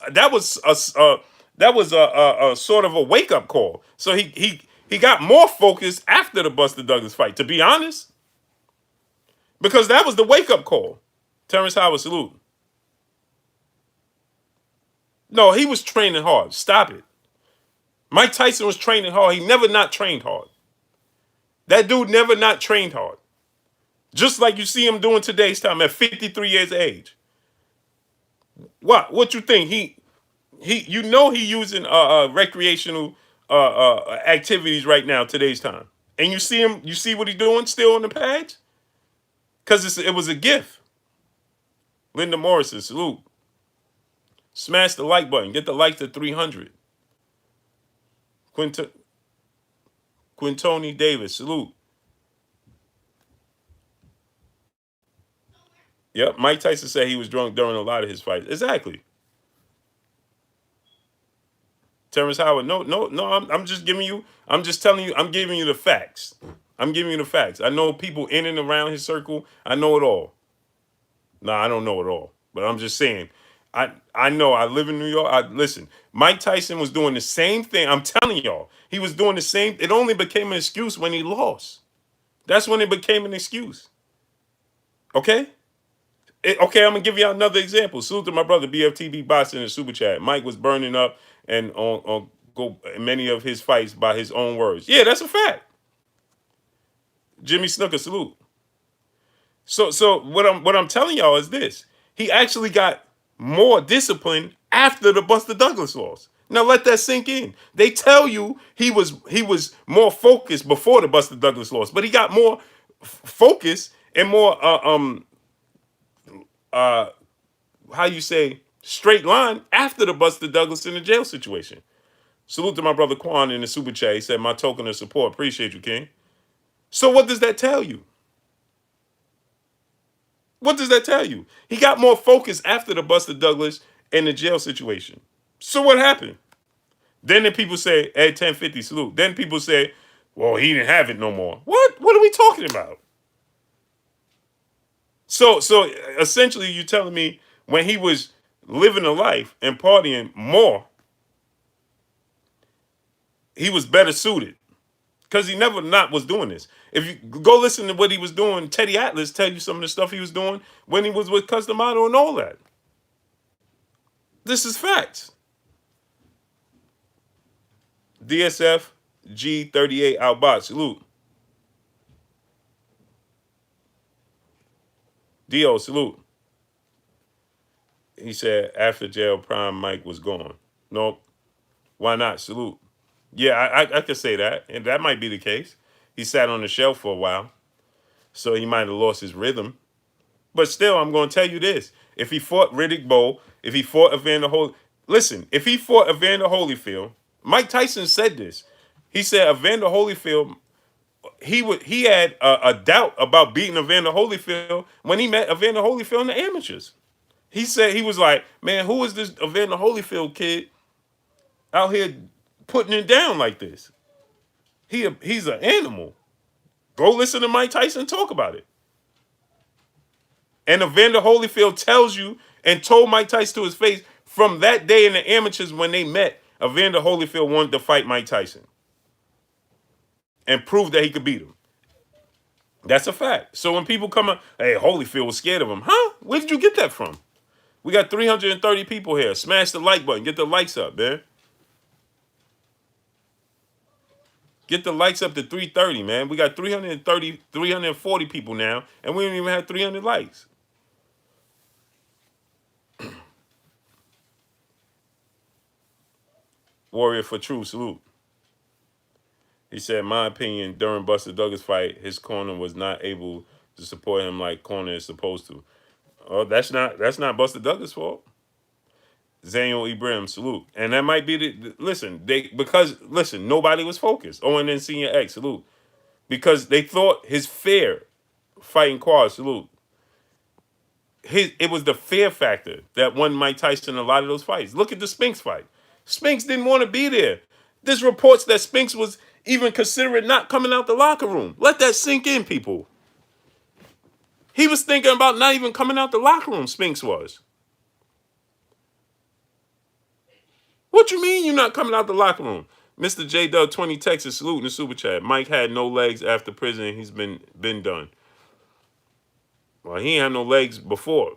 a sort of a wake up call. So he got more focused after the Buster Douglas fight. To be honest, because that was the wake up call. Terrence Howard, salute. No, he was training hard. Stop it. Mike Tyson was training hard. He never not trained hard. That dude never not trained hard. Just like you see him doing today's time at 53 years of age. What you think? He using recreational activities right now today's time. And you see what he's doing still on the pads? Because it was a gift. Linda Morrison, salute. Smash the like button. Get the like to 300. Quintoni Davis, salute. Yep, Mike Tyson said he was drunk during a lot of his fights. Exactly. Terrence Howard, no. I'm just giving you. I'm just telling you. I'm giving you the facts. I'm giving you the facts. I know people in and around his circle. I know it all. No, I don't know it all, but I'm just saying. I know. I live in New York. Listen. Mike Tyson was doing the same thing. I'm telling y'all, he was doing the same. It only became an excuse when he lost. That's when it became an excuse. Okay. Okay, I'm gonna give you another example. Salute to my brother BFTB Boxing in the super chat. Mike was burning up and on go many of his fights by his own words. Yeah, that's a fact. Jimmy Snooker, salute. So what I'm telling y'all is this: he actually got more discipline after the Buster Douglas loss. Now let that sink in. They tell you he was more focused before the Buster Douglas loss, but he got more focus and more uh how you say straight line after the Buster Douglas in the jail situation. Salute to my brother Quan in the super chat. He said, "My token of support. Appreciate you, King." So what does that tell you? What does that tell you? He got more focus after the Buster Douglas and the jail situation. So what happened? Then the people say, "Hey, 1050 salute." Then people say, "Well, he didn't have it no more." What? What are we talking about? So essentially, you're telling me when he was living a life and partying more, he was better suited because he never not was doing this. If you go listen to what he was doing, Teddy Atlas tell you some of the stuff he was doing when he was with Custom Auto and all that. This is facts. DSF G38 Outbot, salute. Dio, salute. He said after jail, Prime Mike was gone. Nope. Why not? Salute. Yeah, I could say that, and that might be the case. He sat on the shelf for a while, so he might have lost his rhythm. But still, I'm going to tell you this: if he fought Riddick Bowe, if he fought Evander Holy, listen, if he fought Evander Holyfield, Mike Tyson said this. He said Evander Holyfield, he had a doubt about beating Evander Holyfield when he met Evander Holyfield in the amateurs. He said he was like, man, who is this Evander Holyfield kid out here putting it down like this? He's an animal. Go listen to Mike Tyson talk about it. And Evander Holyfield tells you and told Mike Tyson to his face from that day in the amateurs when they met, Evander Holyfield wanted to fight Mike Tyson and prove that he could beat him. That's a fact. So when people come up, hey, Holyfield was scared of him. Huh? Where did you get that from? We got 330 people here. Smash the like button. Get the likes up, man. Get the likes up to 330, man. We got 330, 340 people now, and we don't even have 300 likes. Warrior for True, salute. He said, my opinion, during Buster Douglas' fight, his corner was not able to support him like corner is supposed to. Oh, that's not Buster Douglas' fault. Zaniel Ibrahim, salute. And that might be listen, nobody was focused. Owen and Senior X, salute. Because they thought his fear fighting Quad, salute. It was the fear factor that won Mike Tyson a lot of those fights. Look at the Spinks fight. Spinks didn't want to be there. There's reports that Spinks was even considering not coming out the locker room. Let that sink in, people. He was thinking about not even coming out the locker room, Spinks was. What you mean you're not coming out the locker room? Mr. J Dub 20 Texas, salute in the super chat. Mike had no legs after prison. He's been done. Well, he ain't had no legs before.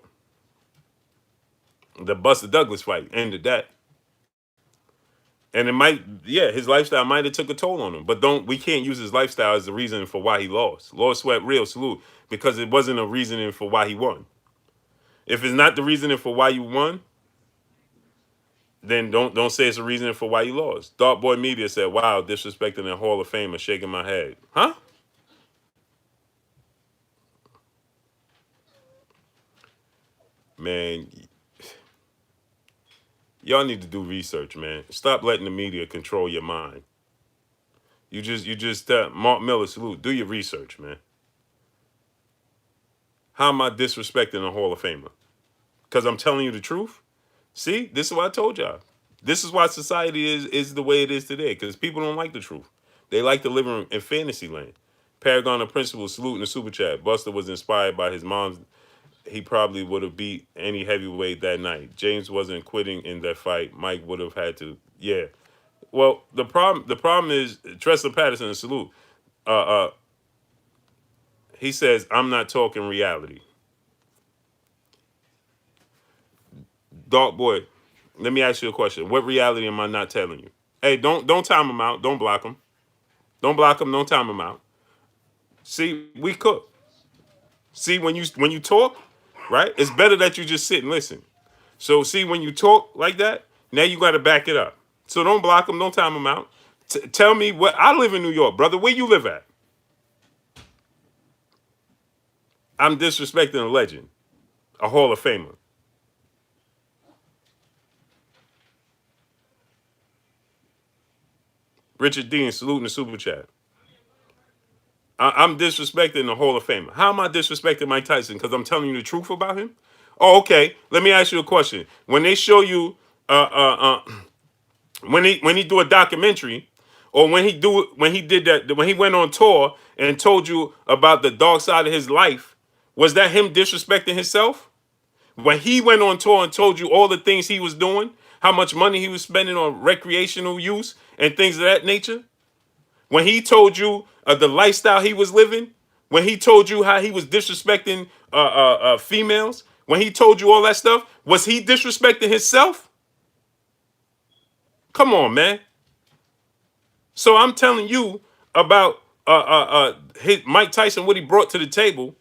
The Buster Douglas fight ended that. And it might, yeah, his lifestyle might have took a toll on him. But we can't use his lifestyle as the reason for why he lost. Lord Sweat Real, salute. Because it wasn't a reasoning for why he won. If it's not the reasoning for why you won, then don't say it's a reason for why you lost. Dark Boy Media said, wow, disrespecting the Hall of Famer, shaking my head. Huh? Man, y'all need to do research, man. Stop letting the media control your mind. You just Mark Miller, salute. Do your research, man. How am I disrespecting the Hall of Famer? Because I'm telling you the truth? See, this is what I told y'all. This is why society is the way it is today. Because people don't like the truth. They like to live in fantasy land. Paragon of Principles, salute in the super chat. Buster was inspired by his mom's. He probably would have beat any heavyweight that night. James wasn't quitting in that fight. Mike would have had to. Yeah. Well, the problem is Tressa Patterson, salute. Uh, uh, he says, I'm not talking reality. Dark boy, let me ask you a question. What reality am I not telling you? Hey, don't time him out. Don't block him. Don't block him. Don't time him out. See, we cook. See, when you talk, right? It's better that you just sit and listen. So see, when you talk like that, now you got to back it up. So don't block him. Don't time him out. Tell me what I live in New York, brother. Where you live at? I'm disrespecting a legend, a Hall of Famer. Richard Dean, saluting the super chat. I'm disrespecting the Hall of Famer. How am I disrespecting Mike Tyson? Because I'm telling you the truth about him? Oh, okay. Let me ask you a question. When they show you, when he do a documentary, or when he went on tour and told you about the dark side of his life, was that him disrespecting himself? When he went on tour and told you all the things he was doing, how much money he was spending on recreational use and things of that nature? When he told you the lifestyle he was living, when he told you how he was disrespecting females, when he told you all that stuff, was he disrespecting himself? Come on, man. So I'm telling you about Mike Tyson, what he brought to the table,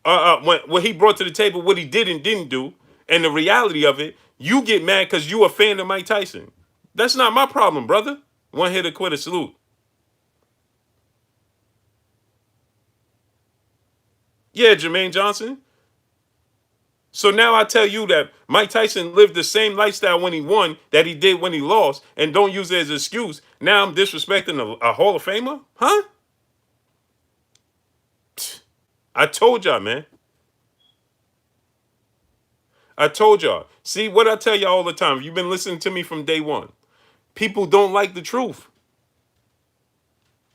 when he brought to the table, what he did and didn't do, and the reality of it. You get mad because you a fan of Mike Tyson. That's not my problem, brother. One hitter quitter, salute. Yeah, Jermaine Johnson. So now I tell you that Mike Tyson lived the same lifestyle when he won that he did when he lost, and don't use it as an excuse. Now I'm disrespecting a Hall of Famer? Huh? I told y'all, man. I told y'all. See, what I tell y'all all the time, you've been listening to me from day one. People don't like the truth.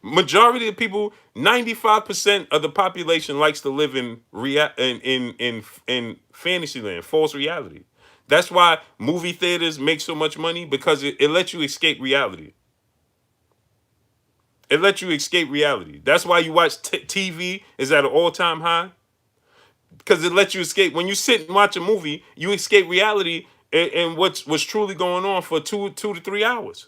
Majority of people, 95% of the population likes to live in fantasy land, false reality. That's why movie theaters make so much money, because it lets you escape reality. It lets you escape reality. That's why you watch TV is at an all-time high. because it lets you escape. When you sit and watch a movie, you escape reality and what's truly going on for 2 to 3 hours.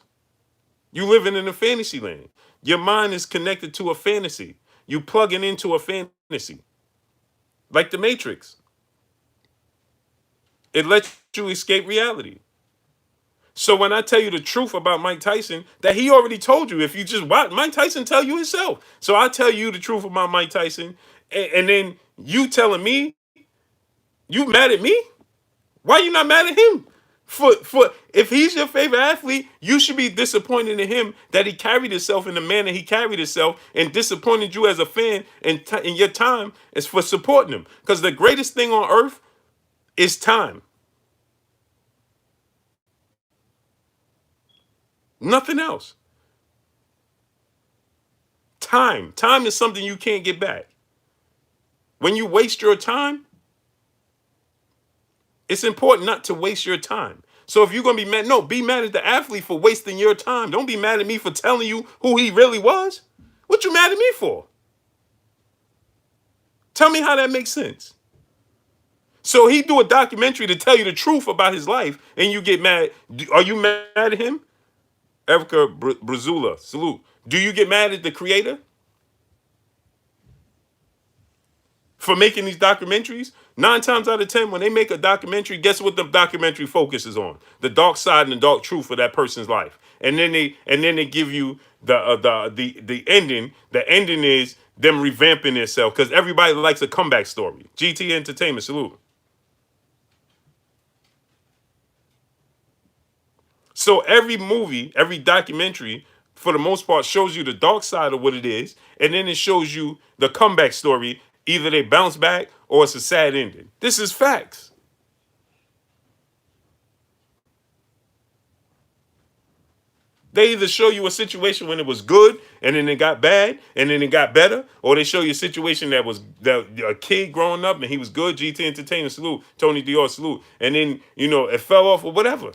You living in a fantasy land. Your mind is connected to a fantasy. You plugging into a fantasy, like the Matrix. It lets you escape reality. So when I tell you the truth about Mike Tyson, that he already told you, if you just watch Mike Tyson tell you himself. So I tell you the truth about Mike Tyson, and then you telling me you mad at me? Why you not mad at him? For if he's your favorite athlete, you should be disappointed in him that he carried himself in the manner he carried himself, and disappointed you as a fan in your time is for supporting him. Because the greatest thing on earth is time. Nothing else. Time. Time is something you can't get back. When you waste your time, it's important not to waste your time. So if you're gonna be mad, no, be mad at the athlete for wasting your time. Don't be mad at me for telling you who he really was. What you mad at me for? Tell me how that makes sense. So he do a documentary to tell you the truth about his life, and you get mad. Are you mad at him? Erica Brazula, salute. Do you get mad at the creator for making these documentaries? 9 times out of 10, when they make a documentary, guess what the documentary focuses on? The dark side and the dark truth of that person's life. And then they give you the ending. The ending is them revamping themselves because everybody likes a comeback story. GT Entertainment, salute. So every movie, every documentary, for the most part, shows you the dark side of what it is, and then it shows you the comeback story. Either they bounce back or it's a sad ending. This is facts. They either show you a situation when it was good and then it got bad and then it got better, or they show you a situation that a kid growing up and he was good. GT Entertainment, salute. Tony Dior, salute. And then it fell off or whatever.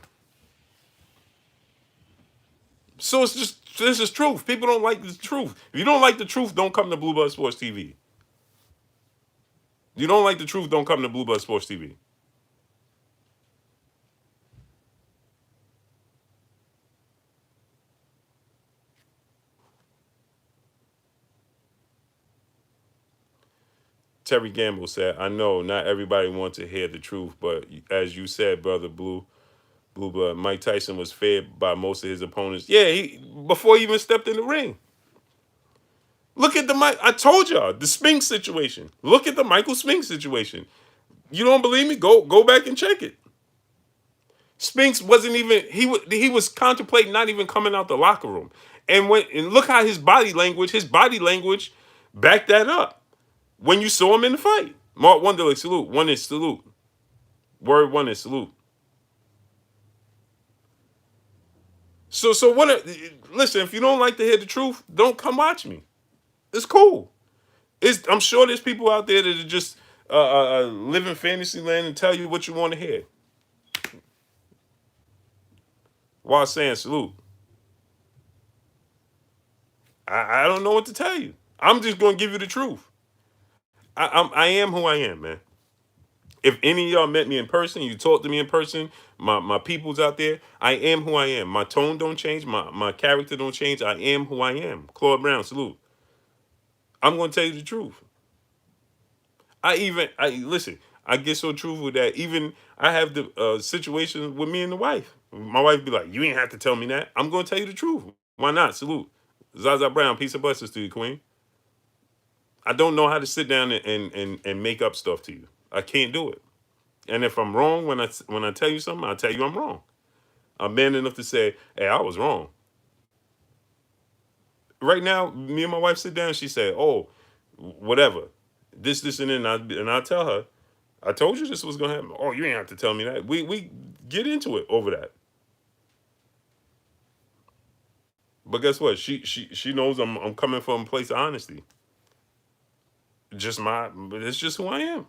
So it's just this is truth. People don't like the truth. If you don't like the truth, don't come to Bluebird Sports TV. You don't like the truth, don't come to Bluebird Sports TV. Terry Gamble said, "I know not everybody wants to hear the truth, but as you said, brother Bluebird, Mike Tyson was fed by most of his opponents. Yeah, before he even stepped in the ring. Look at the Mike. I told y'all the Spinks situation. Look at the Michael Spinks situation. You don't believe me? Go back and check it. Spinks wasn't even he was contemplating not even coming out the locker room, and look how his body language backed that up when you saw him in the fight. Mark Wonderlick, salute. One is salute. Word one is salute. So what? Listen, if you don't like to hear the truth, don't come watch me. It's cool. I'm sure there's people out there that are just live in fantasy land and tell you what you want to hear. While saying salute, I don't know what to tell you. I'm just gonna give you the truth. I am who I am, man. If any of y'all met me in person, you talk to me in person, my people's out there, I am who I am. My tone don't change, my character don't change. I am who I am. Claude Brown, salute. I'm gonna tell you the truth. I listen. I get so truthful that even I have the situation with me and the wife. My wife be like, "You ain't have to tell me that." I'm gonna tell you the truth. Why not? Salute, Zaza Brown. Peace and blessings to you, Queen. I don't know how to sit down and make up stuff to you. I can't do it. And if I'm wrong when I tell you something, I'll tell you I'm wrong. I'm man enough to say, "Hey, I was wrong." Right now, me and my wife sit down. She say, "Oh, whatever, this, and then I tell her, I told you this was gonna happen. Oh, you ain't have to tell me that. We get into it over that. But guess what? She knows I'm coming from a place of honesty. But it's just who I am.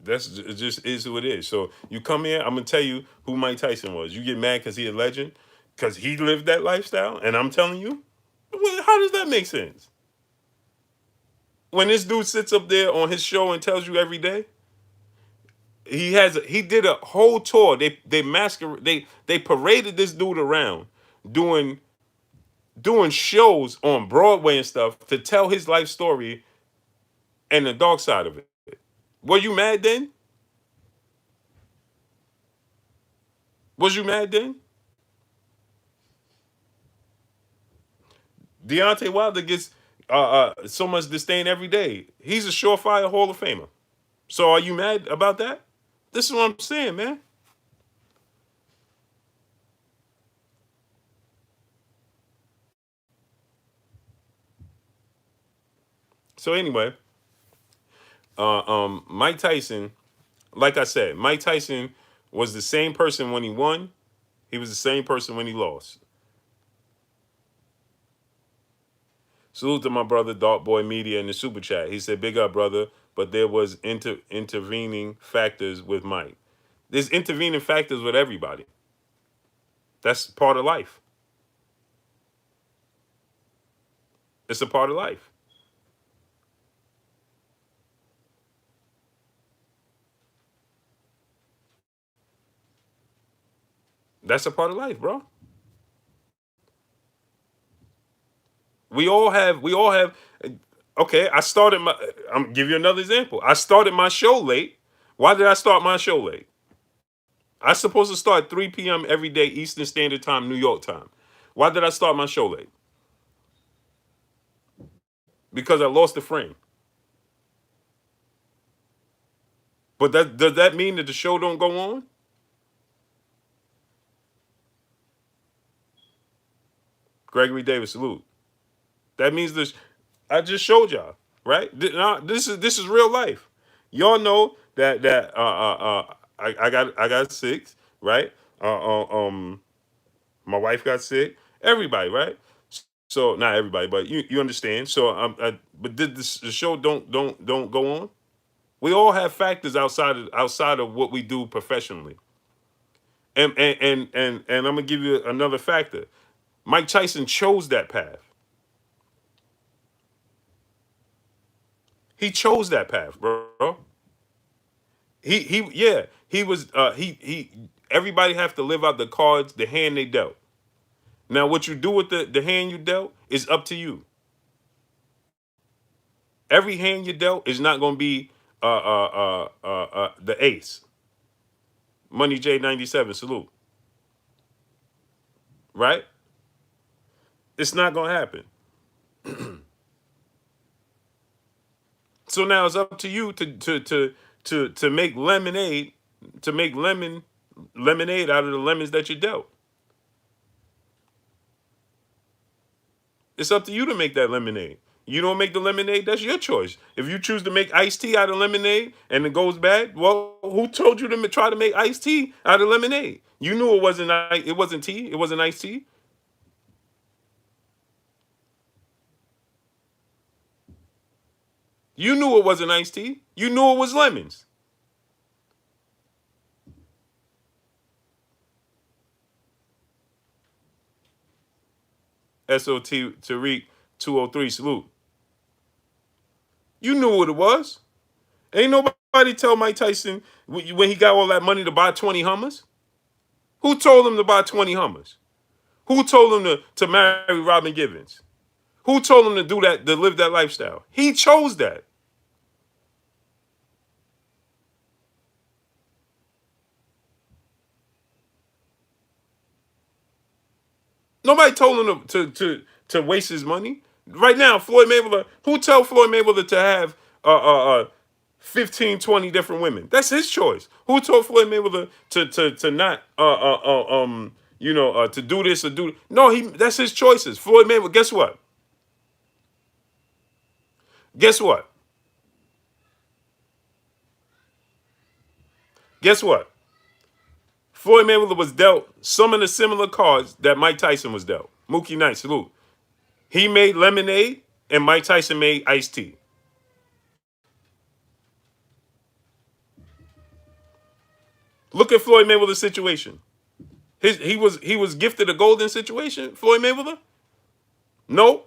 That's it. Just is who it is. So you come here, I'm gonna tell you who Mike Tyson was. You get mad because he a legend, because he lived that lifestyle, and I'm telling you, how does that make sense? when this dude sits up there on his show and tells you every day, he did a whole tour. They paraded this dude around doing doing shows on Broadway and stuff to tell his life story and the dark side of it. Were you mad then? Was you mad then? Deontay Wilder gets so much disdain every day. He's a surefire Hall of Famer. So are you mad about that? This is what I'm saying, man. So anyway, Mike Tyson, like I said, Mike Tyson was the same person when he won. He was the same person when he lost. Salute to my brother Dark Boy Media in the super chat. He said, "Big up, brother." But there was intervening factors with Mike. There's intervening factors with everybody. That's part of life. It's a part of life. That's a part of life, bro. We all have okay, I started my I'm gonna give you another example. I started my show late. Why did I start my show late? I supposed to start 3 p.m. every day Eastern Standard Time, New York time. Why did I start my show late? Because I lost the frame. But that does that mean that the show don't go on? Gregory Davis, salute. That means this. I just showed y'all, right? This is real life. Y'all know that I got sick, right? My wife got sick. Everybody, right? So not everybody, but you understand. So but did the show don't go on? We all have factors outside of what we do professionally, and I'm gonna give you another factor. Mike Tyson chose that path. He chose that path, bro. He yeah. He was he everybody have to live out the cards, the hand they dealt. Now what you do with the hand you dealt is up to you. Every hand you dealt is not gonna be the ace. Money J 97, salute. Right? It's not gonna happen. So now it's up to you to make lemonade, to make lemonade out of the lemons that you dealt. It's up to you to make that lemonade. You don't make the lemonade, that's your choice. If you choose to make iced tea out of lemonade and it goes bad, well, who told you to try to make iced tea out of lemonade? You knew it wasn't tea, it wasn't iced tea. You knew it wasn't iced tea. You knew it was lemons. SOT Tariq 203 salute. You knew what it was. Ain't nobody tell Mike Tyson when he got all that money to buy 20 Hummers. Who told him to buy 20 Hummers? Who told him to marry Robin Givens? Who told him to do that, to live that lifestyle? He chose that. Nobody told him to waste his money. Right now, Floyd Mayweather, who tell Floyd Mayweather to have 15, 20 different women? That's his choice. Who told Floyd Mayweather to not to do this or do no, that's his choices. Floyd Mayweather, guess what? Guess what? Guess what? Floyd Mayweather was dealt some of the similar cards that Mike Tyson was dealt. Mookie Knight, salute. He made lemonade and Mike Tyson made iced tea. Look at Floyd Mayweather's situation. He was gifted a golden situation, Floyd Mayweather? No.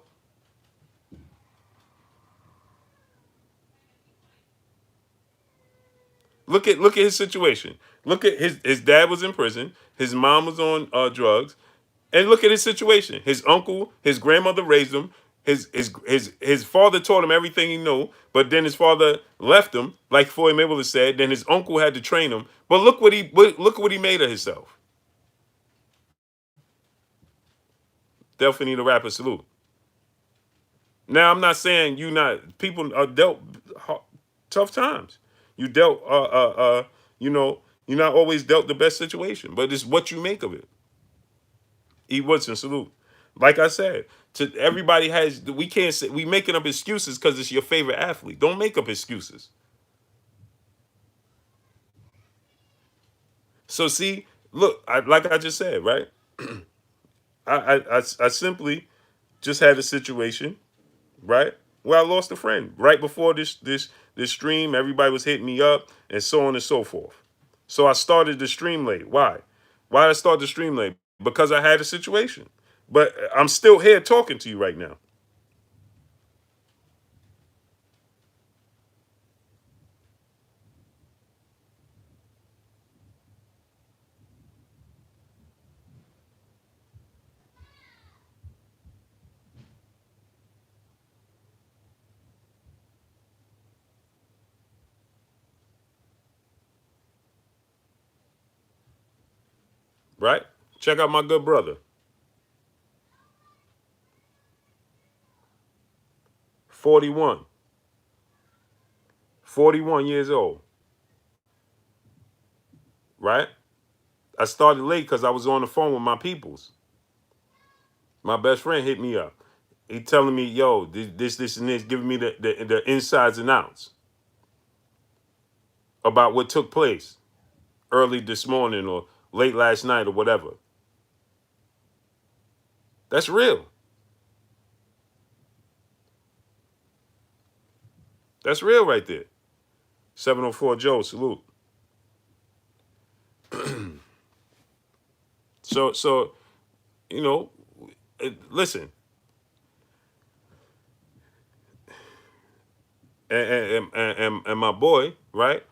look at his situation. Look at his dad was in prison. His mom was on drugs. And look at his situation. His uncle, his grandmother raised him. His father taught him everything he knew, but then his father left him, like Floyd Mayweather said. Then his uncle had to train him. But look what he made of himself. Delphine the rapper, salute. Now I'm not saying you not people are dealt tough times. You dealt you know you're not always dealt the best situation, but it's what you make of it. E. Woodson, salute. Like I said, to everybody has we can't say we making up excuses because it's your favorite athlete. Don't make up excuses. So see, look, like I just said, right? I simply just had a situation, right, where I lost a friend right before this stream. Everybody was hitting me up and so on and so forth. So I started the stream late. Why? Why did I start the stream late? Because I had a situation. But I'm still here talking to you right now. Right? Check out my good brother. 41. 41 years old. Right? I started late because I was on the phone with my peoples. My best friend hit me up. He telling me, yo, this, and this, giving me the insides and outs about what took place early this morning or late last night or whatever. That's real. That's real right there. 704 Joe, salute. So you know, listen, and my boy, right?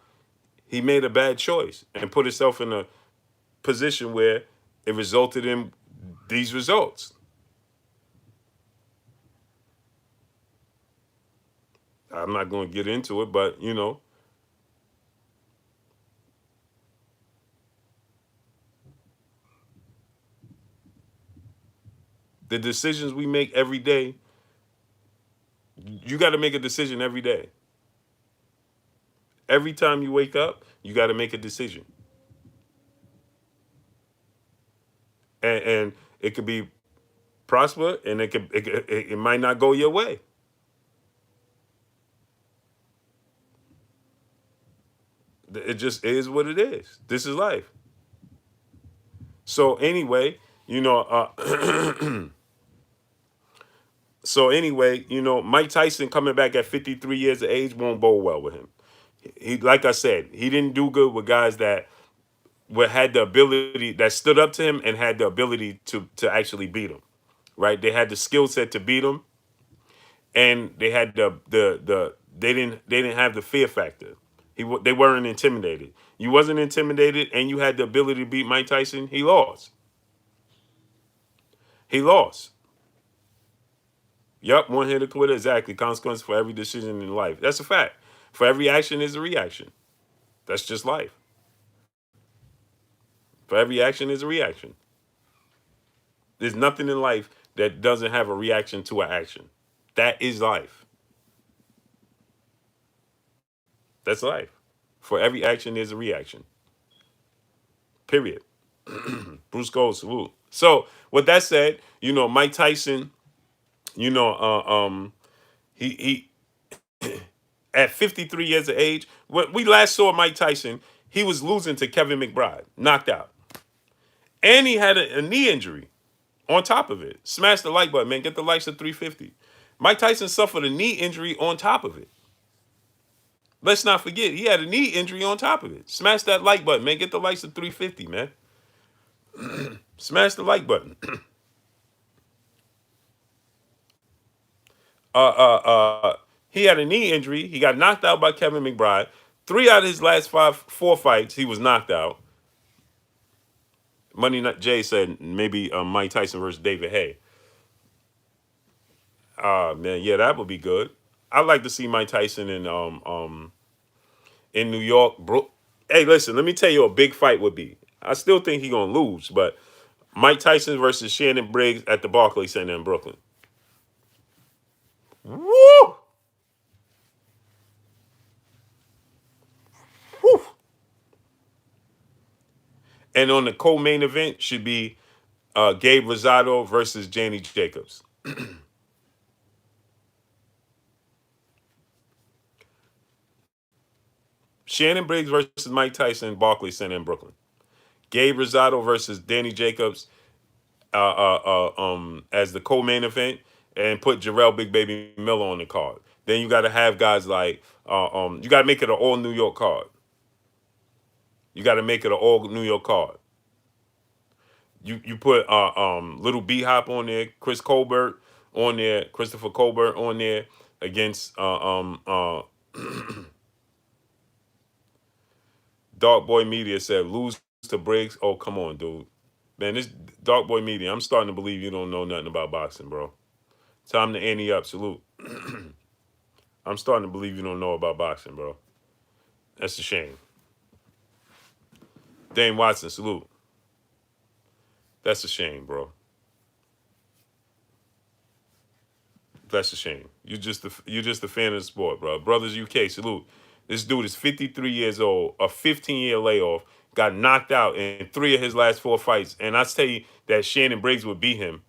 He made a bad choice and put himself in a position where it resulted in these results. I'm not going to get into it, but the decisions we make every day, you got to make a decision every day. Every time you wake up, you got to make a decision. And it could be prosper and it might not go your way. It just is what it is. This is life. So anyway, you know, Mike Tyson coming back at 53 years of age won't bode well with him. He, like I said, he didn't do good with guys that had the ability, that stood up to him and had the ability to actually beat him. Right? They had the skill set to beat him, and they had they didn't have the fear factor. They weren't intimidated. You wasn't intimidated, and you had the ability to beat Mike Tyson. He lost. He lost. Yup, one hit quitter. Exactly. Consequence for every decision in life. That's a fact. For every action is a reaction. That's just life. For every action is a reaction. There's nothing in life that doesn't have a reaction to an action. That is life. That's life. For every action is a reaction. Period. Bruce Gold, salute. So, with that said, Mike Tyson, you know, he at 53 years of age, when we last saw Mike Tyson, he was losing to Kevin McBride, knocked out. And he had a knee injury on top of it. Smash the like button, man. Get the likes to 350. Mike Tyson suffered a knee injury on top of it. Let's not forget, he had a knee injury on top of it. Smash that like button, man. Get the likes to 350, man. Smash the like button. He had a knee injury. He got knocked out by Kevin McBride. Three out of his last four fights, he was knocked out. Money Nut Jay said maybe Mike Tyson versus David Hay. Ah man, yeah, that would be good. I'd like to see Mike Tyson in New York. Hey, listen, let me tell you, a big fight would be. I still think he gonna lose, but Mike Tyson versus Shannon Briggs at the Barclays Center in Brooklyn. Woo! Woo! And on the co-main event should be Gabe Rosado versus Danny Jacobs. Shannon Briggs versus Mike Tyson, Barclays Center in Brooklyn. Gabe Rosado versus Danny Jacobs as the co-main event, and put Jarrell Big Baby Miller on the card. Then you got to have guys like you got to make it an all New York card. You got to make it an all New York card. You put Little B Hop on there, Chris Colbert on there, Christopher Colbert on there against Dark Boy Media said lose to Briggs. Oh come on, dude. Man, this Dark Boy Media, I'm starting to believe you don't know nothing about boxing, bro. Time to ante up. Salute. I'm starting to believe you don't know about boxing, bro. That's a shame. Dane Watson, salute. That's a shame, bro. That's a shame. You're just a fan of the sport, bro. Brothers UK, salute. This dude is 53 years old, a 15-year layoff, got knocked out in three of his last four fights. And I tell you that Shannon Briggs would beat him.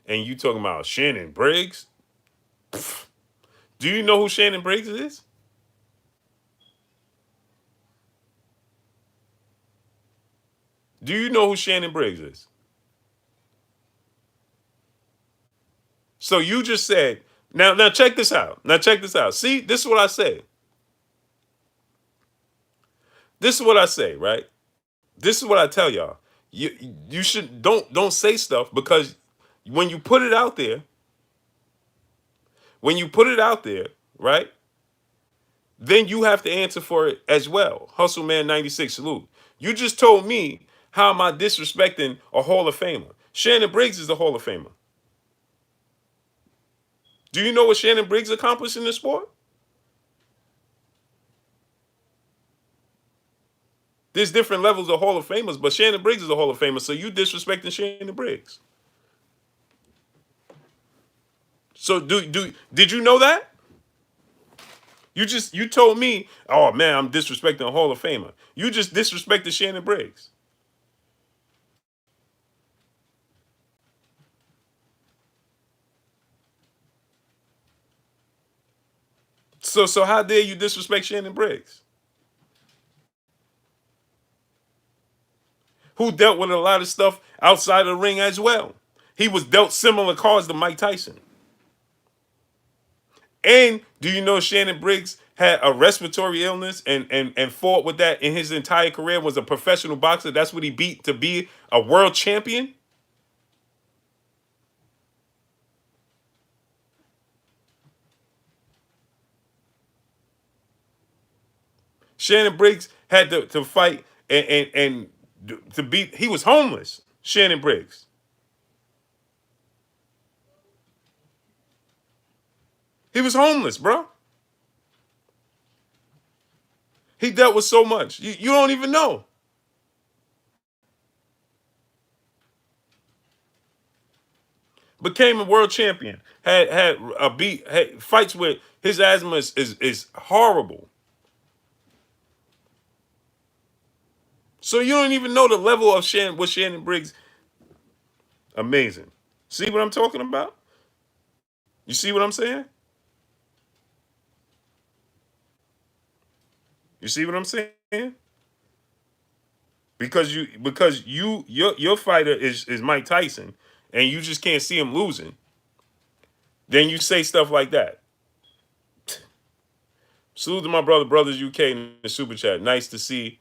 And you talking about Shannon Briggs? Pfft. Do you know who Shannon Briggs is? Do you know who Shannon Briggs is? So you just said, now check this out. Now check this out. See, this is what I say. This is what I say, right? This is what I tell y'all. You you should don't say stuff because when you put it out there, when you put it out there, right? Then you have to answer for it as well. Hustle Man 96 salute. You just told me how am I disrespecting a Hall of Famer? Shannon Briggs is a Hall of Famer. Do you know what Shannon Briggs accomplished in this sport? There's different levels of Hall of Famers, but Shannon Briggs is a Hall of Famer, so you disrespecting Shannon Briggs. So did you know that? You told me, oh man, I'm disrespecting a Hall of Famer. You just disrespected Shannon Briggs. So how dare you disrespect Shannon Briggs? Who dealt with a lot of stuff outside of the ring as well. He was dealt similar cards to Mike Tyson. And do you know Shannon Briggs had a respiratory illness and fought with that in his entire career, was a professional boxer. That's what he beat to be a world champion. Shannon Briggs had to fight and to beat, he was homeless. Shannon Briggs. He was homeless, bro. He dealt with so much. You don't even know. Became a world champion. Had a beat. Had fights with his asthma is horrible. So you don't even know the level of Shannon Briggs. Amazing. See what I'm talking about? You see what I'm saying? You see what I'm saying? Because your fighter is Mike Tyson, and you just can't see him losing. Then you say stuff like that. Salute to my brother, Brothers UK in the super chat. Nice to see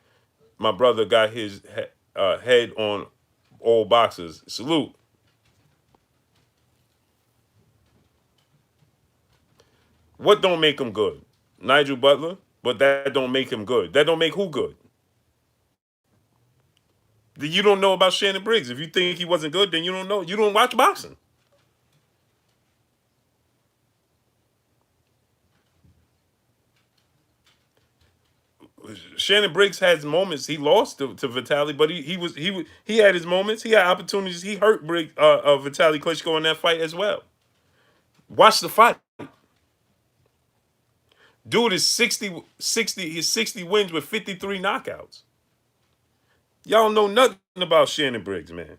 my brother got his head on old boxers. Salute. What don't make him good? Nigel Butler. but that don't make him good. That don't make who good. You don't know about Shannon Briggs. If you think he wasn't good, then you don't know. You don't watch boxing. Shannon Briggs has moments. He lost to Vitaly, but he had his moments. He had opportunities. He hurt Vitaly Klitschko in that fight as well. Watch the fight. Dude is 60. His 60 wins with 53 knockouts. Y'all know nothing about Shannon Briggs, man.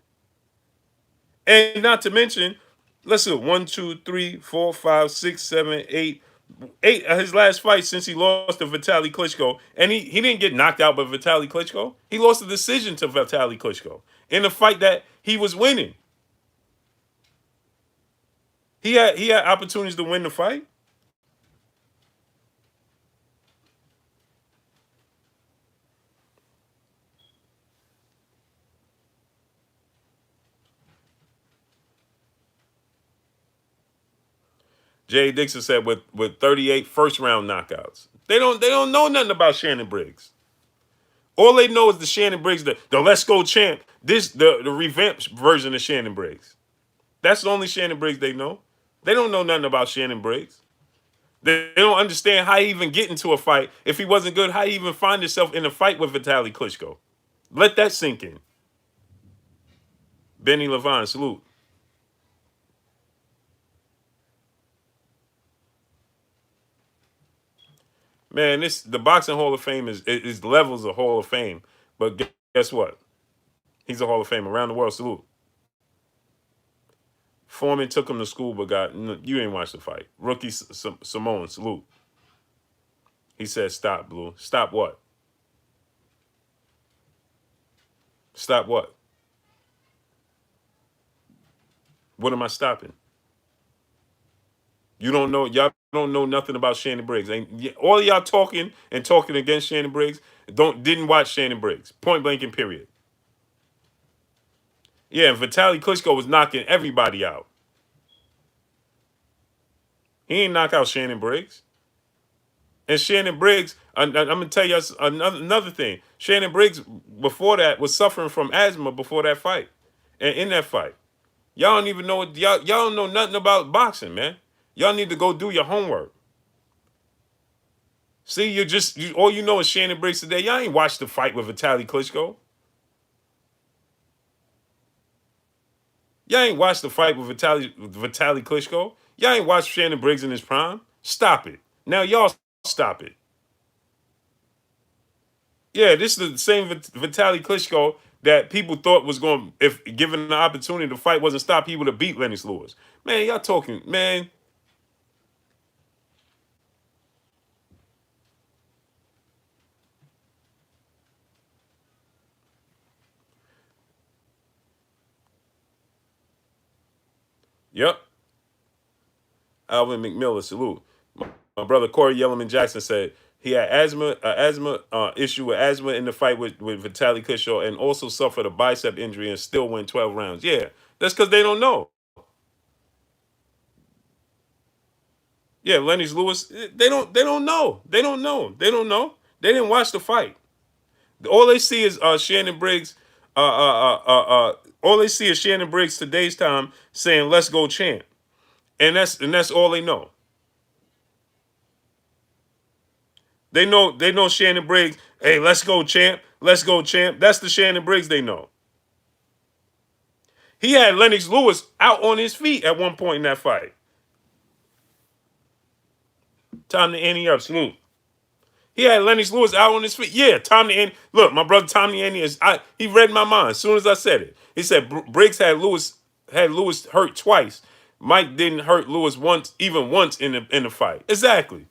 And not to mention, let's see, 1, 2, 3, 4, 5, 6, 7, 8. Eight of his last fight since he lost to Vitaly Klitschko, and he didn't get knocked out by Vitaly Klitschko. He lost a decision to Vitaly Klitschko in a fight that he was winning. He had opportunities to win the fight. Jay Dixon said with 38 first round knockouts. They don't know nothing about Shannon Briggs. All they know is the Shannon Briggs, the Let's Go champ. The revamped version of Shannon Briggs. That's the only Shannon Briggs they know. They don't know nothing about Shannon Briggs. They don't understand how he even get into a fight. If he wasn't good, how he even find himself in a fight with Vitaly Klitschko. Let that sink in. Benny Levine, salute. Man, the boxing Hall of Fame is levels of Hall of Fame. But guess what? He's a Hall of Fame around the world. Salute. Foreman took him to school, but you ain't watched the fight. Rookie Simone, salute. He said, "Stop, Blue. Stop what? Stop what? What am I stopping? You don't know. Y'all don't know nothing about Shannon Briggs. All of y'all talking against Shannon Briggs didn't watch Shannon Briggs. Point blank and period. Yeah, and Vitaly Klitschko was knocking everybody out. He ain't knock out Shannon Briggs. And Shannon Briggs, I'm gonna tell you another thing. Shannon Briggs before that was suffering from asthma before that fight, and in that fight, y'all don't even know y'all don't know nothing about boxing, man. Y'all need to go do your homework. See, all you know is Shannon Briggs today. Y'all ain't watched the fight with Vitaly Klitschko. Y'all ain't watched the fight with Vitaly Klitschko. Y'all ain't watched Shannon Briggs in his prime. Stop it. Now y'all stop it. Yeah, this is the same Vitaly Klitschko that people thought was going, if given the opportunity, the fight wasn't stopped, he would have beat Lennox Lewis. Man, y'all talking, man. Yep. Alvin McMillan, salute. My brother Corey Yellerman Jackson said he had asthma issue with asthma in the fight with Vitaly Klitschko and also suffered a bicep injury and still went 12 rounds. Yeah, that's because they don't know. Yeah, Lennox Lewis, they don't know. They don't know. They don't know. They didn't watch the fight. All they see is Shannon Briggs. All they see is Shannon Briggs today's time saying "Let's go, champ," and that's all they know. They know Shannon Briggs. Hey, let's go, champ. Let's go, champ. That's the Shannon Briggs they know. He had Lennox Lewis out on his feet at one point in that fight. Time to ante up, salute. He had Lennox Lewis out on his feet. Yeah, time to end. Look, my brother Tommy Andy he read my mind as soon as I said it. He said Briggs had Lewis hurt twice. Mike didn't hurt Lewis once, even once in the fight. Exactly.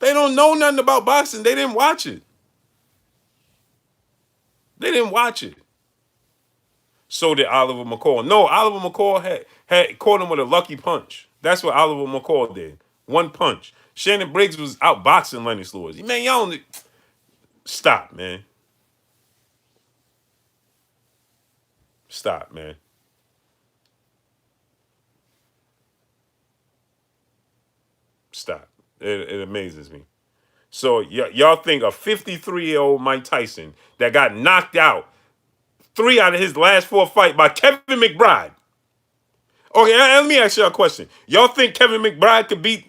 They don't know nothing about boxing. They didn't watch it. They didn't watch it. So did Oliver McCall. No, Oliver McCall had caught him with a lucky punch. That's what Oliver McCall did. One punch. Shannon Briggs was outboxing Lennox Lewis. Man, y'all don't stop, man. Stop, man. Stop. It amazes me. So y'all think a 53-year-old Mike Tyson that got knocked out 3 out of his last 4 fights by Kevin McBride. Okay, let me ask y'all a question. Y'all think Kevin McBride could beat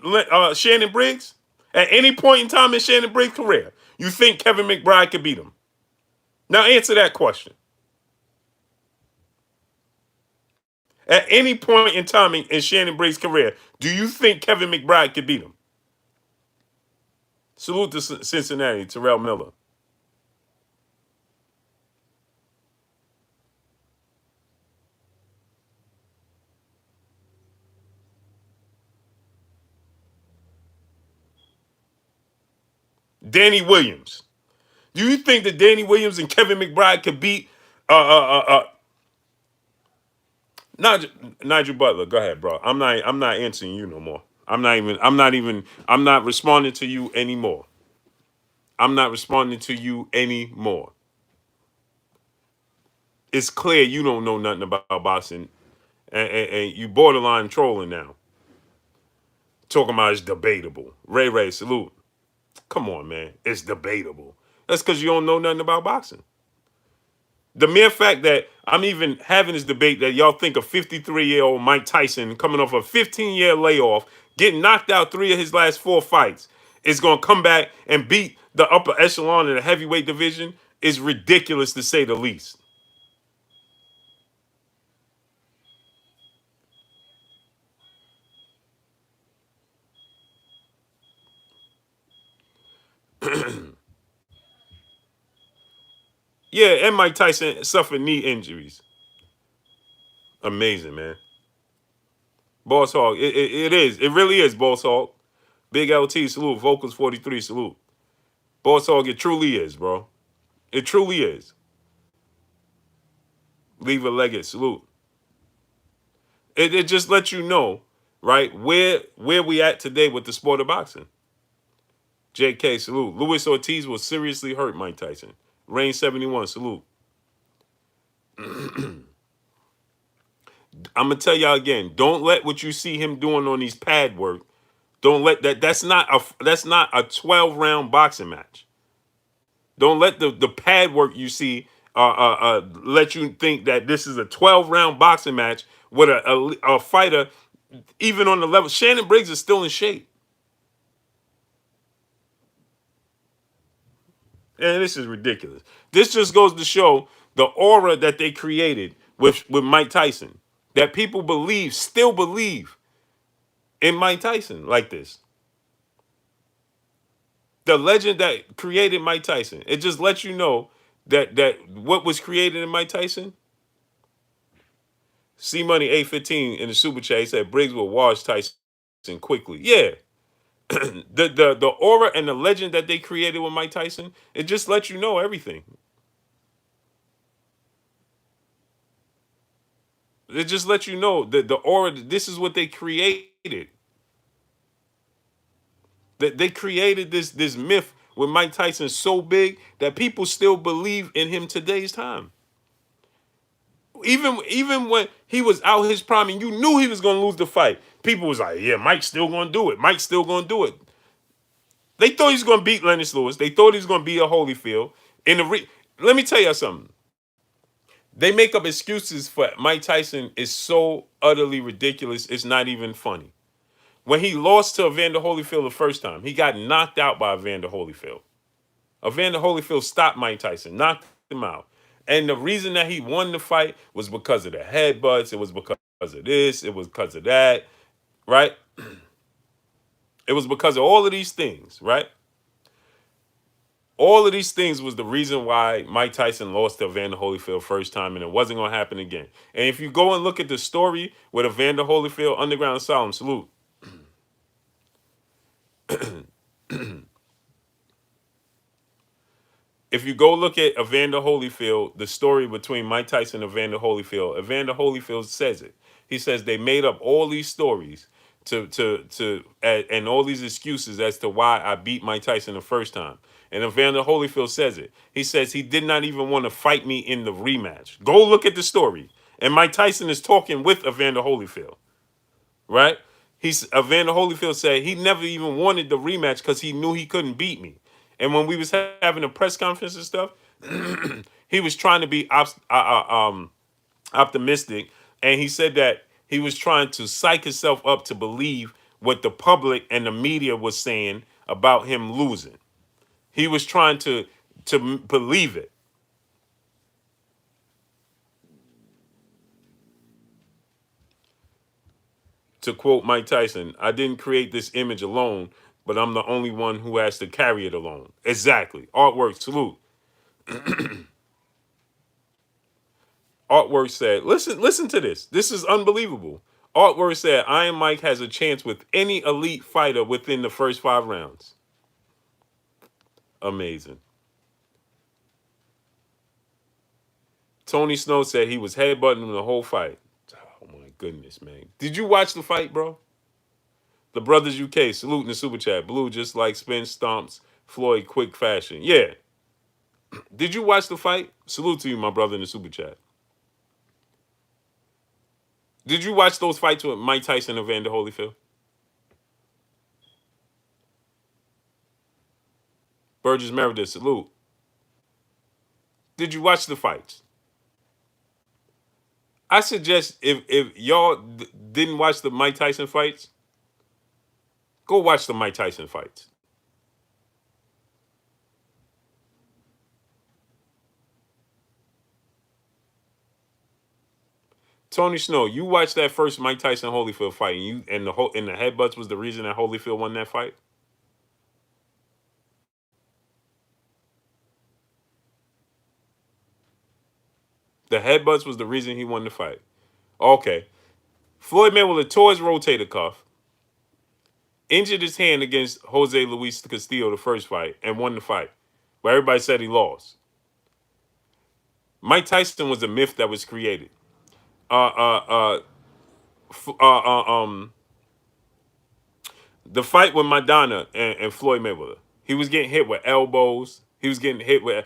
Shannon Briggs at any point in time in Shannon Briggs' career? You think Kevin McBride could beat him? Now answer that question. At any point in time in Shannon Briggs' career, do you think Kevin McBride could beat him? Salute to Cincinnati, Terrell Miller. Danny Williams. Do you think that Danny Williams and Kevin McBride could beat uh, uh, uh, uh, Nigel, Nigel Butler? Go ahead, bro. I'm not answering you no more. I'm not responding to you anymore. I'm not responding to you anymore. It's clear you don't know nothing about boxing, and you borderline trolling now. Talking about it's debatable. Ray, salute. Come on, man. It's debatable. That's because you don't know nothing about boxing. The mere fact that I'm even having this debate that y'all think a 53-year-old Mike Tyson coming off a 15-year layoff, getting knocked out 3 of his last 4 fights, is going to come back and beat the upper echelon in the heavyweight division is ridiculous to say the least. Yeah, and Mike Tyson suffered knee injuries. Amazing, man. Boss Hog, it is. It really is, Boss Hog. Big LT, salute. Vocals 43, salute. Boss Hog, it truly is, bro. It truly is. Leave a Leggett, salute. It just lets you know, right, where we at today with the sport of boxing. JK, salute. Luis Ortiz will seriously hurt Mike Tyson. Rain 71, salute. I'm gonna tell y'all again, don't let what you see him doing on these pad work. Don't let that's not a 12-round boxing match. Don't let the pad work you see let you think that this is a 12-round boxing match with a fighter even on the level. Shannon Briggs is still in shape. And this is ridiculous. This just goes to show the aura that they created with Mike Tyson. That people still believe in Mike Tyson like this. The legend that created Mike Tyson. It just lets you know that what was created in Mike Tyson. C Money 815 in the super chat, he said Briggs will wash Tyson quickly. Yeah. The aura and the legend that they created with Mike Tyson, it just lets you know everything. It just lets you know that the aura, this is what they created. That they created this myth with Mike Tyson so big that people still believe in him today's time. Even when he was out his prime and you knew he was gonna lose the fight, people was like, yeah, Mike's still gonna do it. Mike's still gonna do it. They thought he was gonna beat Lennox Lewis. They thought he was gonna beat a Holyfield. Let me tell you something. They make up excuses for Mike Tyson is so utterly ridiculous. It's not even funny. When he lost to Evander Holyfield the first time, he got knocked out by Evander Holyfield. Evander Holyfield stopped Mike Tyson, knocked him out. And the reason that he won the fight was because of the headbutts. It was because of this. It was because of that. Right? It was because of all of these things. Right? All of these things was the reason why Mike Tyson lost to Evander Holyfield first time, and it wasn't going to happen again. And if you go and look at the story with Evander Holyfield, Underground Asylum, salute. If you go look at Evander Holyfield, the story between Mike Tyson and Evander Holyfield says it. He says they made up all these stories and all these excuses as to why I beat Mike Tyson the first time. And Evander Holyfield says it. He says he did not even want to fight me in the rematch. Go look at the story. And Mike Tyson is talking with Evander Holyfield. Right? Evander Holyfield said he never even wanted the rematch because he knew he couldn't beat me. And when we was having a press conference and stuff, he was trying to be optimistic, and he said that he was trying to psych himself up to believe what the public and the media was saying about him losing. He was trying to believe it. To quote Mike Tyson, I didn't create this image alone, but I'm the only one who has to carry it alone. Exactly. Artwork, salute. Artwork said, listen to this. This is unbelievable. Artwork said, Iron Mike has a chance with any elite fighter within the first 5 rounds. Amazing. Tony Snow said he was headbutting him the whole fight. Oh my goodness, man. Did you watch the fight, bro? The Brothers UK, salute in the super chat. Blue just like Spence stomps Floyd quick fashion. Yeah. Did you watch the fight? Salute to you, my brother in the super chat. Did you watch those fights with Mike Tyson and Evander Holyfield? Burgess Meredith, salute. Did you watch the fights? I suggest if y'all didn't watch the Mike Tyson fights, go watch the Mike Tyson fights. Tony Snow, you watched that first Mike Tyson Holyfield fight, and the headbutts was the reason that Holyfield won that fight. The headbutts was the reason he won the fight. Okay. Floyd Mayweather tore his rotator cuff, injured his hand against Jose Luis Castillo the first fight, and won the fight. But everybody said he lost. Mike Tyson was a myth that was created. Uh, uh, uh, f- uh, uh um, the fight with Madonna and Floyd Mayweather. He was getting hit with elbows. He was getting hit with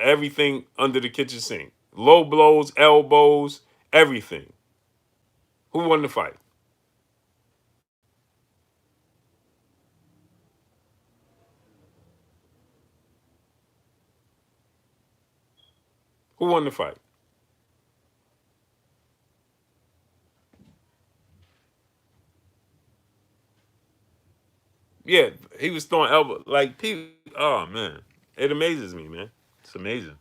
everything under the kitchen sink. Low blows, elbows, everything. Who won the fight? Who won the fight? Yeah, he was throwing elbow like people. Oh man, it amazes me, man. It's amazing.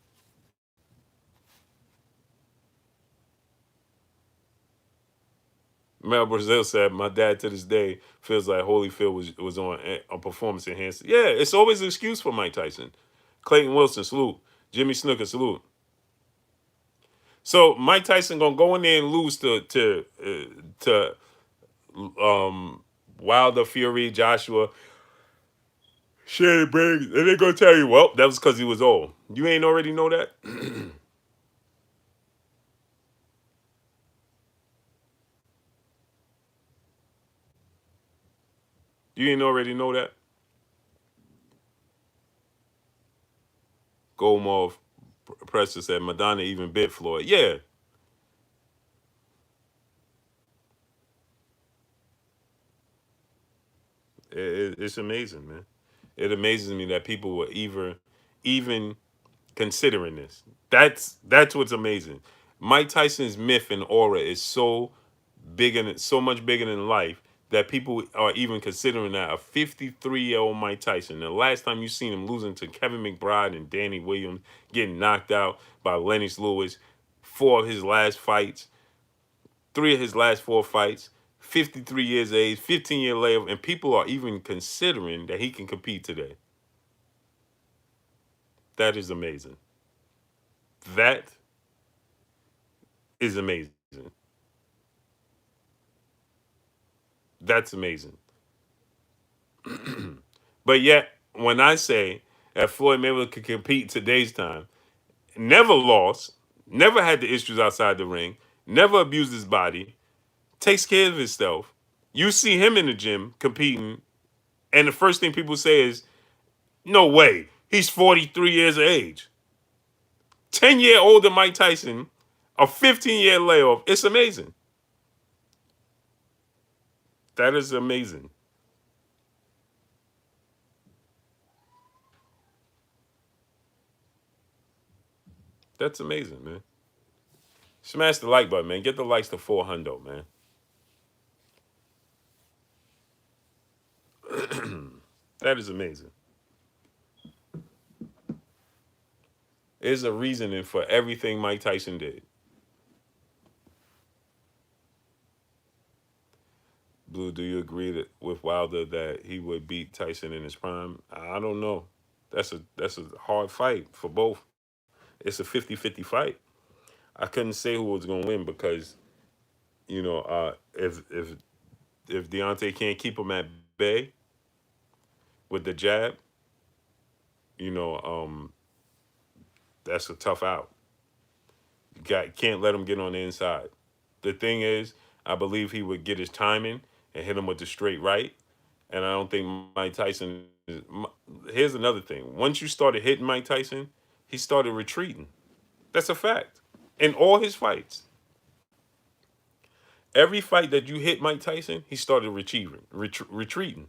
Mel Brazil said, "My dad to this day feels like Holyfield was on a performance enhancer." Yeah, it's always an excuse for Mike Tyson. Clayton Wilson, salute. Jimmy Snooker, salute. So Mike Tyson gonna go in there and lose to Wilder, Fury, Joshua, Shannon Briggs, and they're gonna tell you, well, that was because he was old. You ain't already know that. You ain't already know that. Goldmouth Presser said Madonna even bit Floyd. Yeah, it's amazing, man. It amazes me that people were even considering this. That's what's amazing. Mike Tyson's myth and aura is so much bigger than life that people are even considering that a 53-year-old Mike Tyson. The last time you seen him losing to Kevin McBride and Danny Williams, getting knocked out by Lennox Lewis, 4 of his last fights, 3 of his last 4 fights, 53 years of age, 15-year layoff, and people are even considering that he can compete today. That is amazing. That is amazing. That's amazing. But yet, when I say that Floyd Mayweather could compete in today's time, never lost, never had the issues outside the ring, never abused his body, takes care of himself. You see him in the gym competing, and the first thing people say is, no way, he's 43 years of age. 10-year older Mike Tyson, a 15-year layoff. It's amazing. That is amazing. That's amazing, man. Smash the like button, man. Get the likes to 400, man. That is amazing. There's a reasoning for everything Mike Tyson did. Blue, do you agree that with Wilder that he would beat Tyson in his prime? I don't know. That's a hard fight for both. It's a 50-50 fight. I couldn't say who was going to win because if Deontay can't keep him at bay with the jab, you know, that's a tough out. Can't let him get on the inside. The thing is, I believe he would get his timing and hit him with the straight right. And I don't think Mike Tyson is. Here's another thing. Once you started hitting Mike Tyson, he started retreating. That's a fact. In all his fights, every fight that you hit Mike Tyson, he started retreating.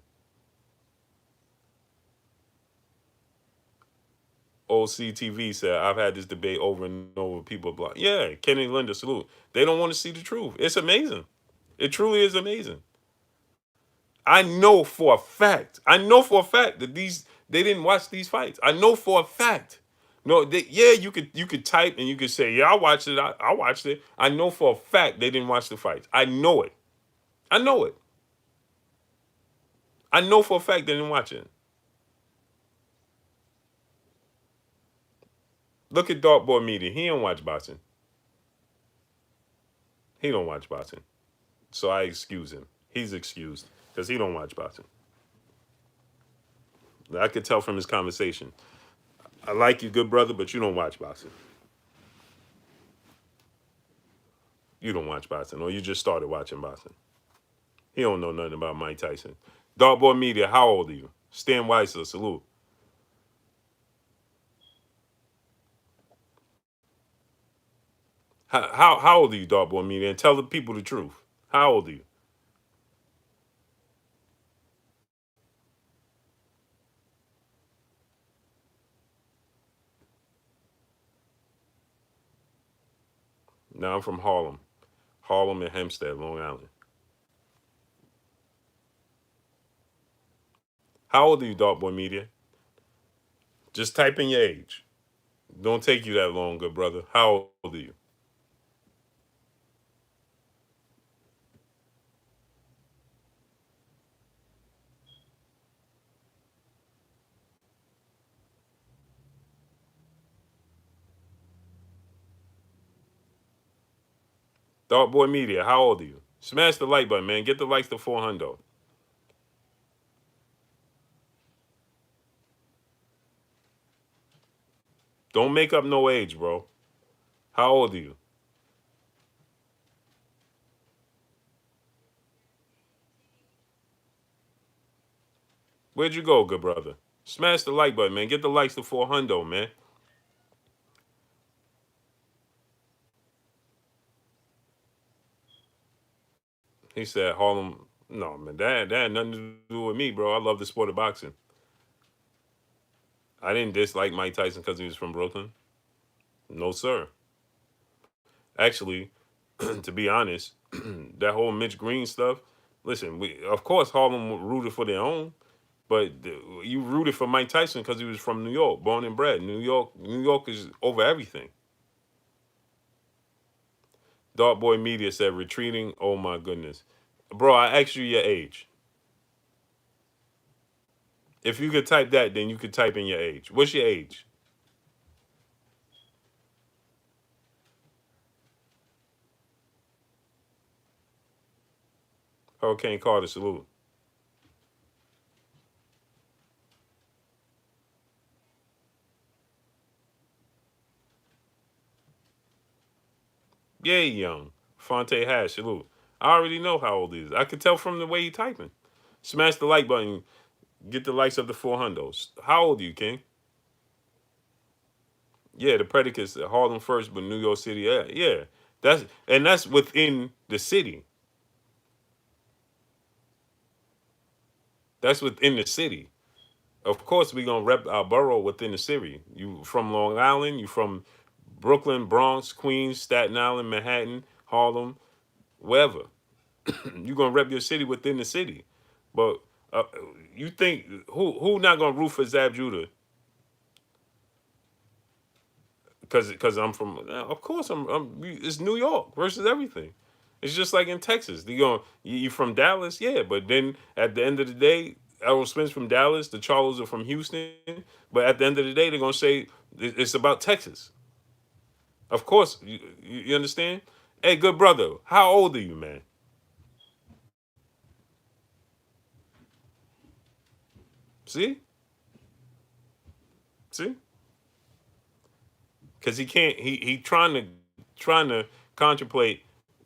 OCTV said, I've had this debate over and over. People block. Yeah, Kenny Linda, salute. They don't want to see the truth. It's amazing. It truly is amazing. I know for a fact. I know for a fact that they didn't watch these fights. I know for a fact. No, yeah, you could type and you could say, yeah, I watched it. I watched it. I know for a fact they didn't watch the fights. I know it. I know it. I know for a fact they didn't watch it. Look at Dartboard Media. He don't watch boxing. He don't watch boxing. So I excuse him. He's excused because he don't watch boxing. I could tell from his conversation. I like you, good brother, but you don't watch boxing. You don't watch boxing, or you just started watching boxing. He don't know nothing about Mike Tyson. Dartboard Media, how old are you? Stan Weiser, salute. How old are you, Dartboard Media? And tell the people the truth. How old are you? Now I'm from Harlem. Harlem and Hempstead, Long Island. How old are you, Dartboard Media? Just type in your age. Don't take you that long, good brother. How old are you? Dartboard Media, how old are you? Smash the like button, man. Get the likes to 400. Don't make up no age, bro. How old are you? Where'd you go, good brother? Smash the like button, man. Get the likes to 400, man. He said Harlem. No, man, that had nothing to do with me, bro. I love the sport of boxing. I didn't dislike Mike Tyson because he was from Brooklyn. No, sir. Actually, to be honest, that whole Mitch Green stuff. Listen, we of course Harlem rooted for their own, but you rooted for Mike Tyson because he was from New York, born and bred. New York is over everything. Dark Boy Media said retreating. Oh my goodness, bro! I asked you your age. If you could type that, then you could type in your age. What's your age? Hurricane Carter, salute. Yay, young. Fonte Hash, salute. I already know how old he is. I could tell from the way he typing. Smash the like button. Get the likes of the 400s. How old are you, King? Yeah, the predicates Harlem first, but New York City. Yeah, yeah. That's within the city. That's within the city. Of course, we gonna rep our borough within the city. You from Long Island, you from Brooklyn, Bronx, Queens, Staten Island, Manhattan, Harlem, wherever. You gonna rep your city within the city. But uh, you think who not gonna root for Zab Judah because I'm from? Of course, I'm. It's New York versus everything. It's just like in Texas. You from Dallas, yeah, but then at the end of the day, Errol Spence from Dallas, the Charlos are from Houston. But at the end of the day, they're gonna say it's about Texas. Of course, you understand? Hey, good brother, how old are you, man? See, see, because he can't. He trying to contemplate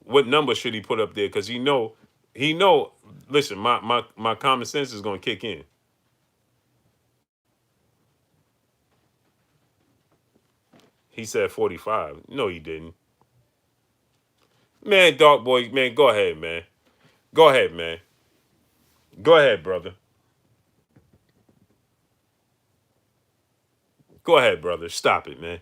what number should he put up there because he know. Listen, my common sense is gonna kick in. He said 45. No, he didn't. Man, dog boy, man, go ahead, man. Go ahead, man. Go ahead, brother. Go ahead, brother. Stop it, man.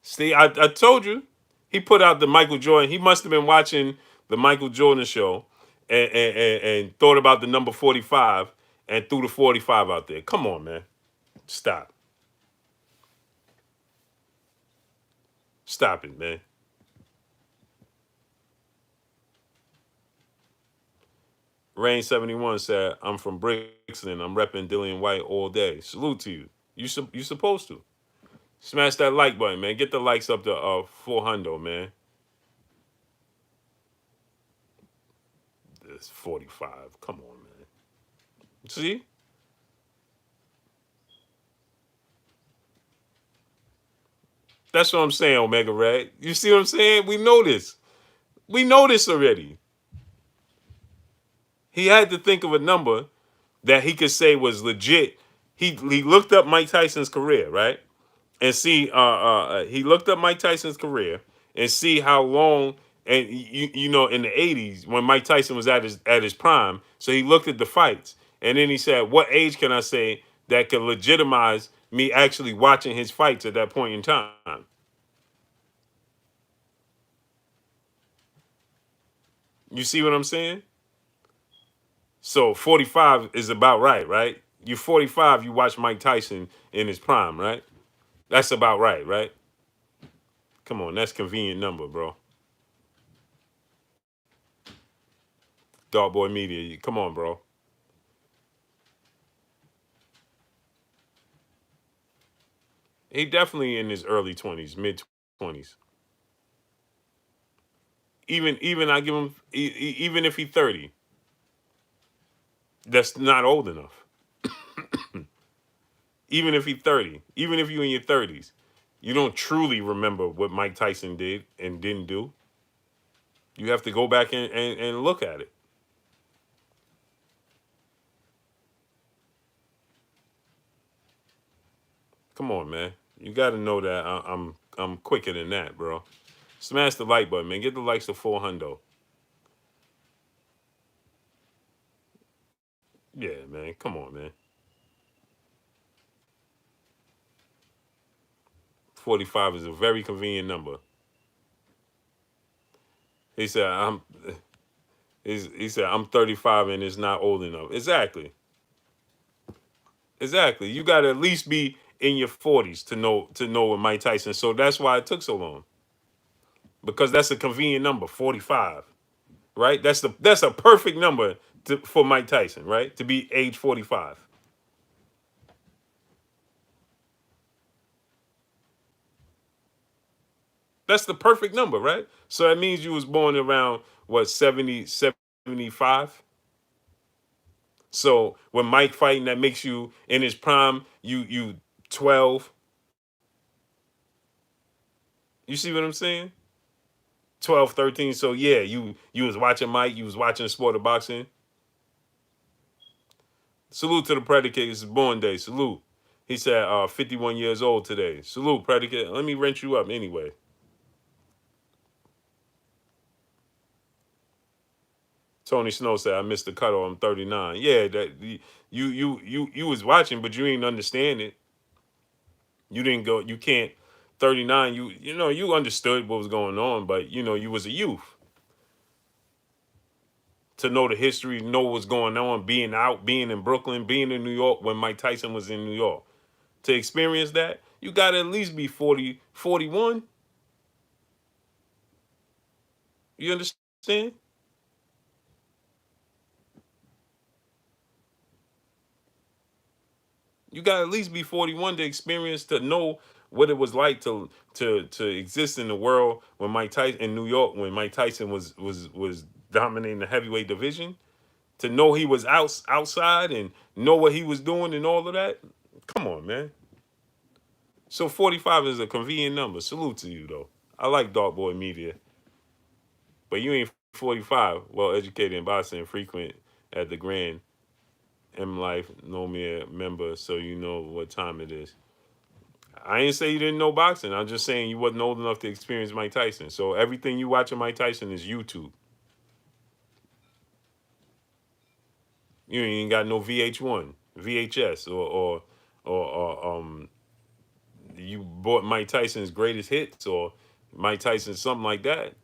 See, I told you. He put out the Michael Jordan. He must have been watching the Michael Jordan show and thought about the number 45 and threw the 45 out there. Come on, man. Stop. Stop it, man. Rain 71 said, I'm from Brixton. I'm repping Dillian White all day. Salute to you. You supposed to. Smash that like button, man. Get the likes up to 400, man. It's 45. Come on, man. See? That's what I'm saying, Omega Red. You see what I'm saying? We know this. We know this already. He had to think of a number that he could say was legit. He looked up Mike Tyson's career, right? And see, he looked up Mike Tyson's career and see how long. And you know, in the '80s when Mike Tyson was at his prime, so he looked at the fights and then he said, "What age can I say that could legitimize me actually watching his fights at that point in time?" You see what I'm saying? So 45 is about right, right? You're 45, you watch Mike Tyson in his prime, right? That's about right, right? Come on, that's convenient number, bro. Dog Boy Media, come on, bro. He definitely in his early 20s, mid 20s. Even I give him even if he's 30, that's not old enough. Even if he's 30, even if you're in your 30s, you don't truly remember what Mike Tyson did and didn't do. You have to go back and look at it. Come on, man. You got to know that I'm quicker than that, bro. Smash the like button, man. Get the likes to 400. Yeah, man. Come on, man. 45 is a very convenient number. He said he said I'm 35 and it's not old enough. Exactly. Exactly. You got to at least be in your 40s to know what Mike Tyson. So that's why it took so long. Because that's a convenient number, 45. Right? That's a perfect number for Mike Tyson, right? To be age 45. That's the perfect number, right? So that means you was born around what 70, 75. So when Mike fighting, that makes you in his prime, you 12. You see what I'm saying? 12, 13. So yeah, you was watching Mike, you was watching the sport of boxing. Salute to the predicate. It's his born day. Salute. He said 51 years old today. Salute, predicate. Let me rent you up anyway. Tony Snow said, "I missed the cutoff. I'm 39." Yeah, that you was watching, but you didn't understand it. You didn't go. You can't. 39. You understood what was going on, but you was a youth to know the history, know what's going on, being out, being in Brooklyn, being in New York when Mike Tyson was in New York. To experience that, you got to at least be 40, 41. You understand? You got to at least be 41 to experience, to know what it was like to exist in the world when Mike Tyson in New York, when Mike Tyson was dominating the heavyweight division. To know he was outside and know what he was doing and all of that. Come on, man. So 45 is a convenient number. Salute to you though. I like Dark Boy Media, but you ain't 45. Well educated in boxing and frequent at the Grand M Life, know me a member, so you know what time it is. I ain't say you didn't know boxing. I'm just saying you wasn't old enough to experience Mike Tyson. So everything you watch of Mike Tyson is YouTube. You ain't got no VH1, VHS, or you bought Mike Tyson's greatest hits or Mike Tyson something like that.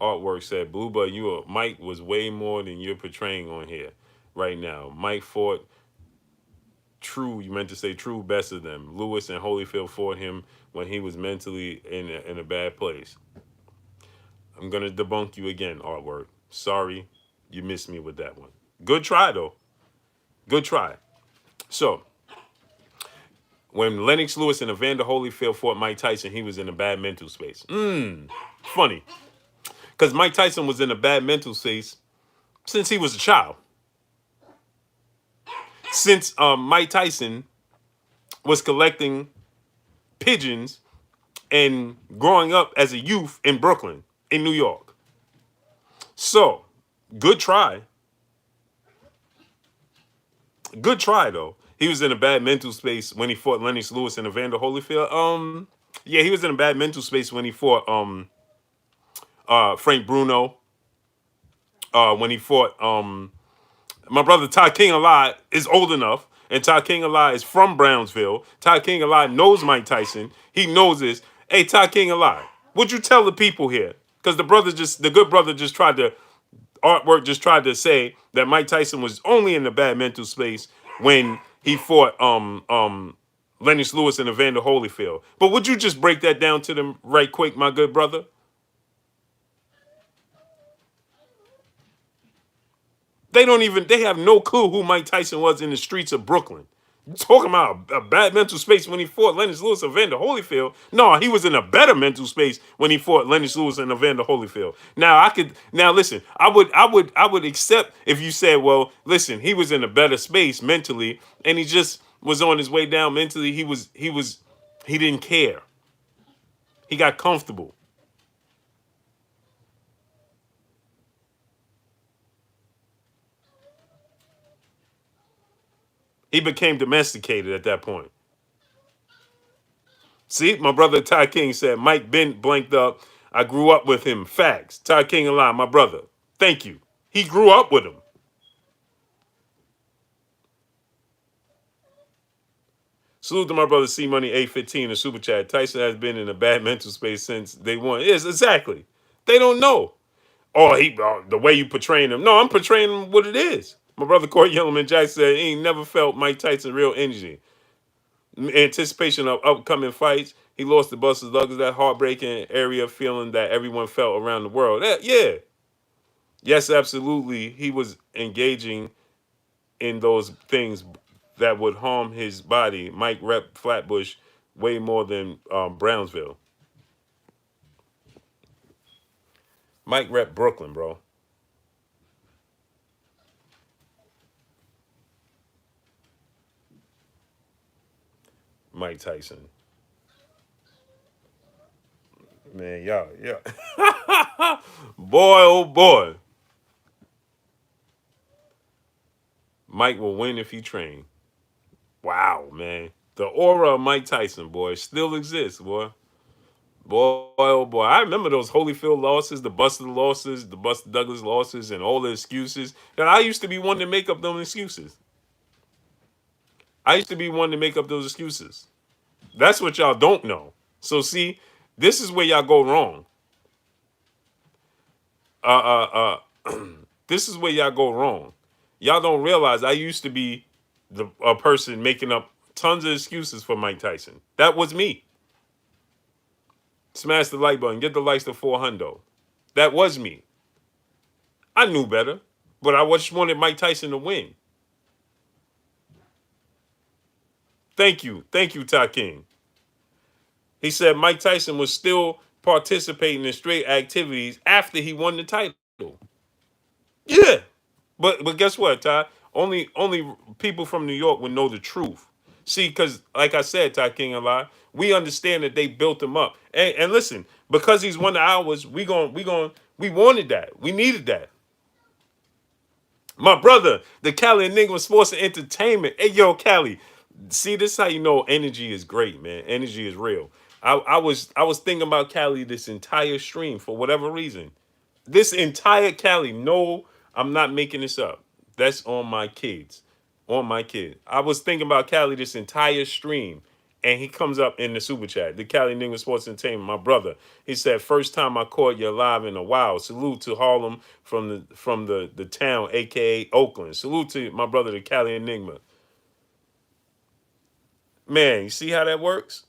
Artwork said, "Blue, but Mike was way more than you're portraying on here right now. Mike fought true. You meant to say true best of them. Lewis and Holyfield fought him when he was mentally in a bad place. I'm gonna debunk you again, Artwork. Sorry, you missed me with that one. Good try though. Good try. So when Lennox Lewis and Evander Holyfield fought Mike Tyson, he was in a bad mental space. Funny, because Mike Tyson was in a bad mental space since he was a child. Since Mike Tyson was collecting pigeons and growing up as a youth in Brooklyn, in New York. So, good try. Good try though. He was in a bad mental space when he fought Lennox Lewis and Evander Holyfield. Yeah, he was in a bad mental space when he fought Frank Bruno. When he fought my brother Todd King alive is old enough, and Todd King alive is from Brownsville. Todd King alive knows Mike Tyson. He knows this. Hey, Todd King alive, would you tell the people here? Because the good brother just tried to, artwork just tried to say that Mike Tyson was only in a bad mental space when he fought Lennox Lewis and Evander Holyfield. But would you just break that down to them right quick, my good brother? They have no clue who Mike Tyson was in the streets of Brooklyn. You talking about a bad mental space when he fought Lennox Lewis and Evander Holyfield? No, he was in a better mental space when he fought Lennox Lewis and Evander Holyfield. Now listen, I would accept if you said, well, listen, he was in a better space mentally and he just was on his way down mentally. He didn't care. He got comfortable. He became domesticated at that point. See, my brother Ty King said Mike Bent blanked up. I grew up with him. Facts. Ty King alive, my brother. Thank you. He grew up with him. Salute to my brother C Money 815 in Super Chat. Tyson has been in a bad mental space since day one. Yes, exactly. They don't know. Oh, the way you portraying him. No, I'm portraying him what it is. My brother Corey Yellowman Jack said he ain't never felt Mike Tyson real energy. Anticipation of upcoming fights. He lost to Buster Douglas, that heartbreaking area feeling that everyone felt around the world. Yeah. Yes, absolutely. He was engaging in those things that would harm his body. Mike rep Flatbush way more than Brownsville. Mike rep Brooklyn, bro. Mike Tyson. Man, y'all, yeah. Boy, oh boy. Mike will win if he train. Wow, man. The aura of Mike Tyson, boy, still exists, boy. Boy, oh boy, I remember those Holyfield losses, the Buster losses, the Buster Douglas losses, and all the excuses. And I used to be one to make up those excuses. I used to be one to make up those excuses. That's what y'all don't know. So see, this is where y'all go wrong. This is where y'all go wrong. Y'all don't realize I used to be a person making up tons of excuses for Mike Tyson. That was me. Smash the like button, get the likes to 400. That was me. I knew better, but I just wanted Mike Tyson to win. Thank you, Ty King. He said Mike Tyson was still participating in straight activities after he won the title. Yeah, but guess what, Ty? Only people from New York would know the truth. See, because like I said, Ty King and I, we understand that they built him up. And listen, because he's one of ours, we wanted that. We needed that. My brother, the Cali Enigma Sports and Entertainment. Hey, yo, Cali. See, this is how you know energy is great, man. Energy is real. I was thinking about Cali this entire stream for whatever reason. This entire Cali. No, I'm not making this up. That's on my kids. On my kid. I was thinking about Cali this entire stream. And he comes up in the super chat. The Cali Enigma Sports Entertainment, my brother. He said, "First time I caught you live in a while. Salute to Harlem from the town, aka Oakland. Salute to my brother, the Cali Enigma. Man, you see how that works?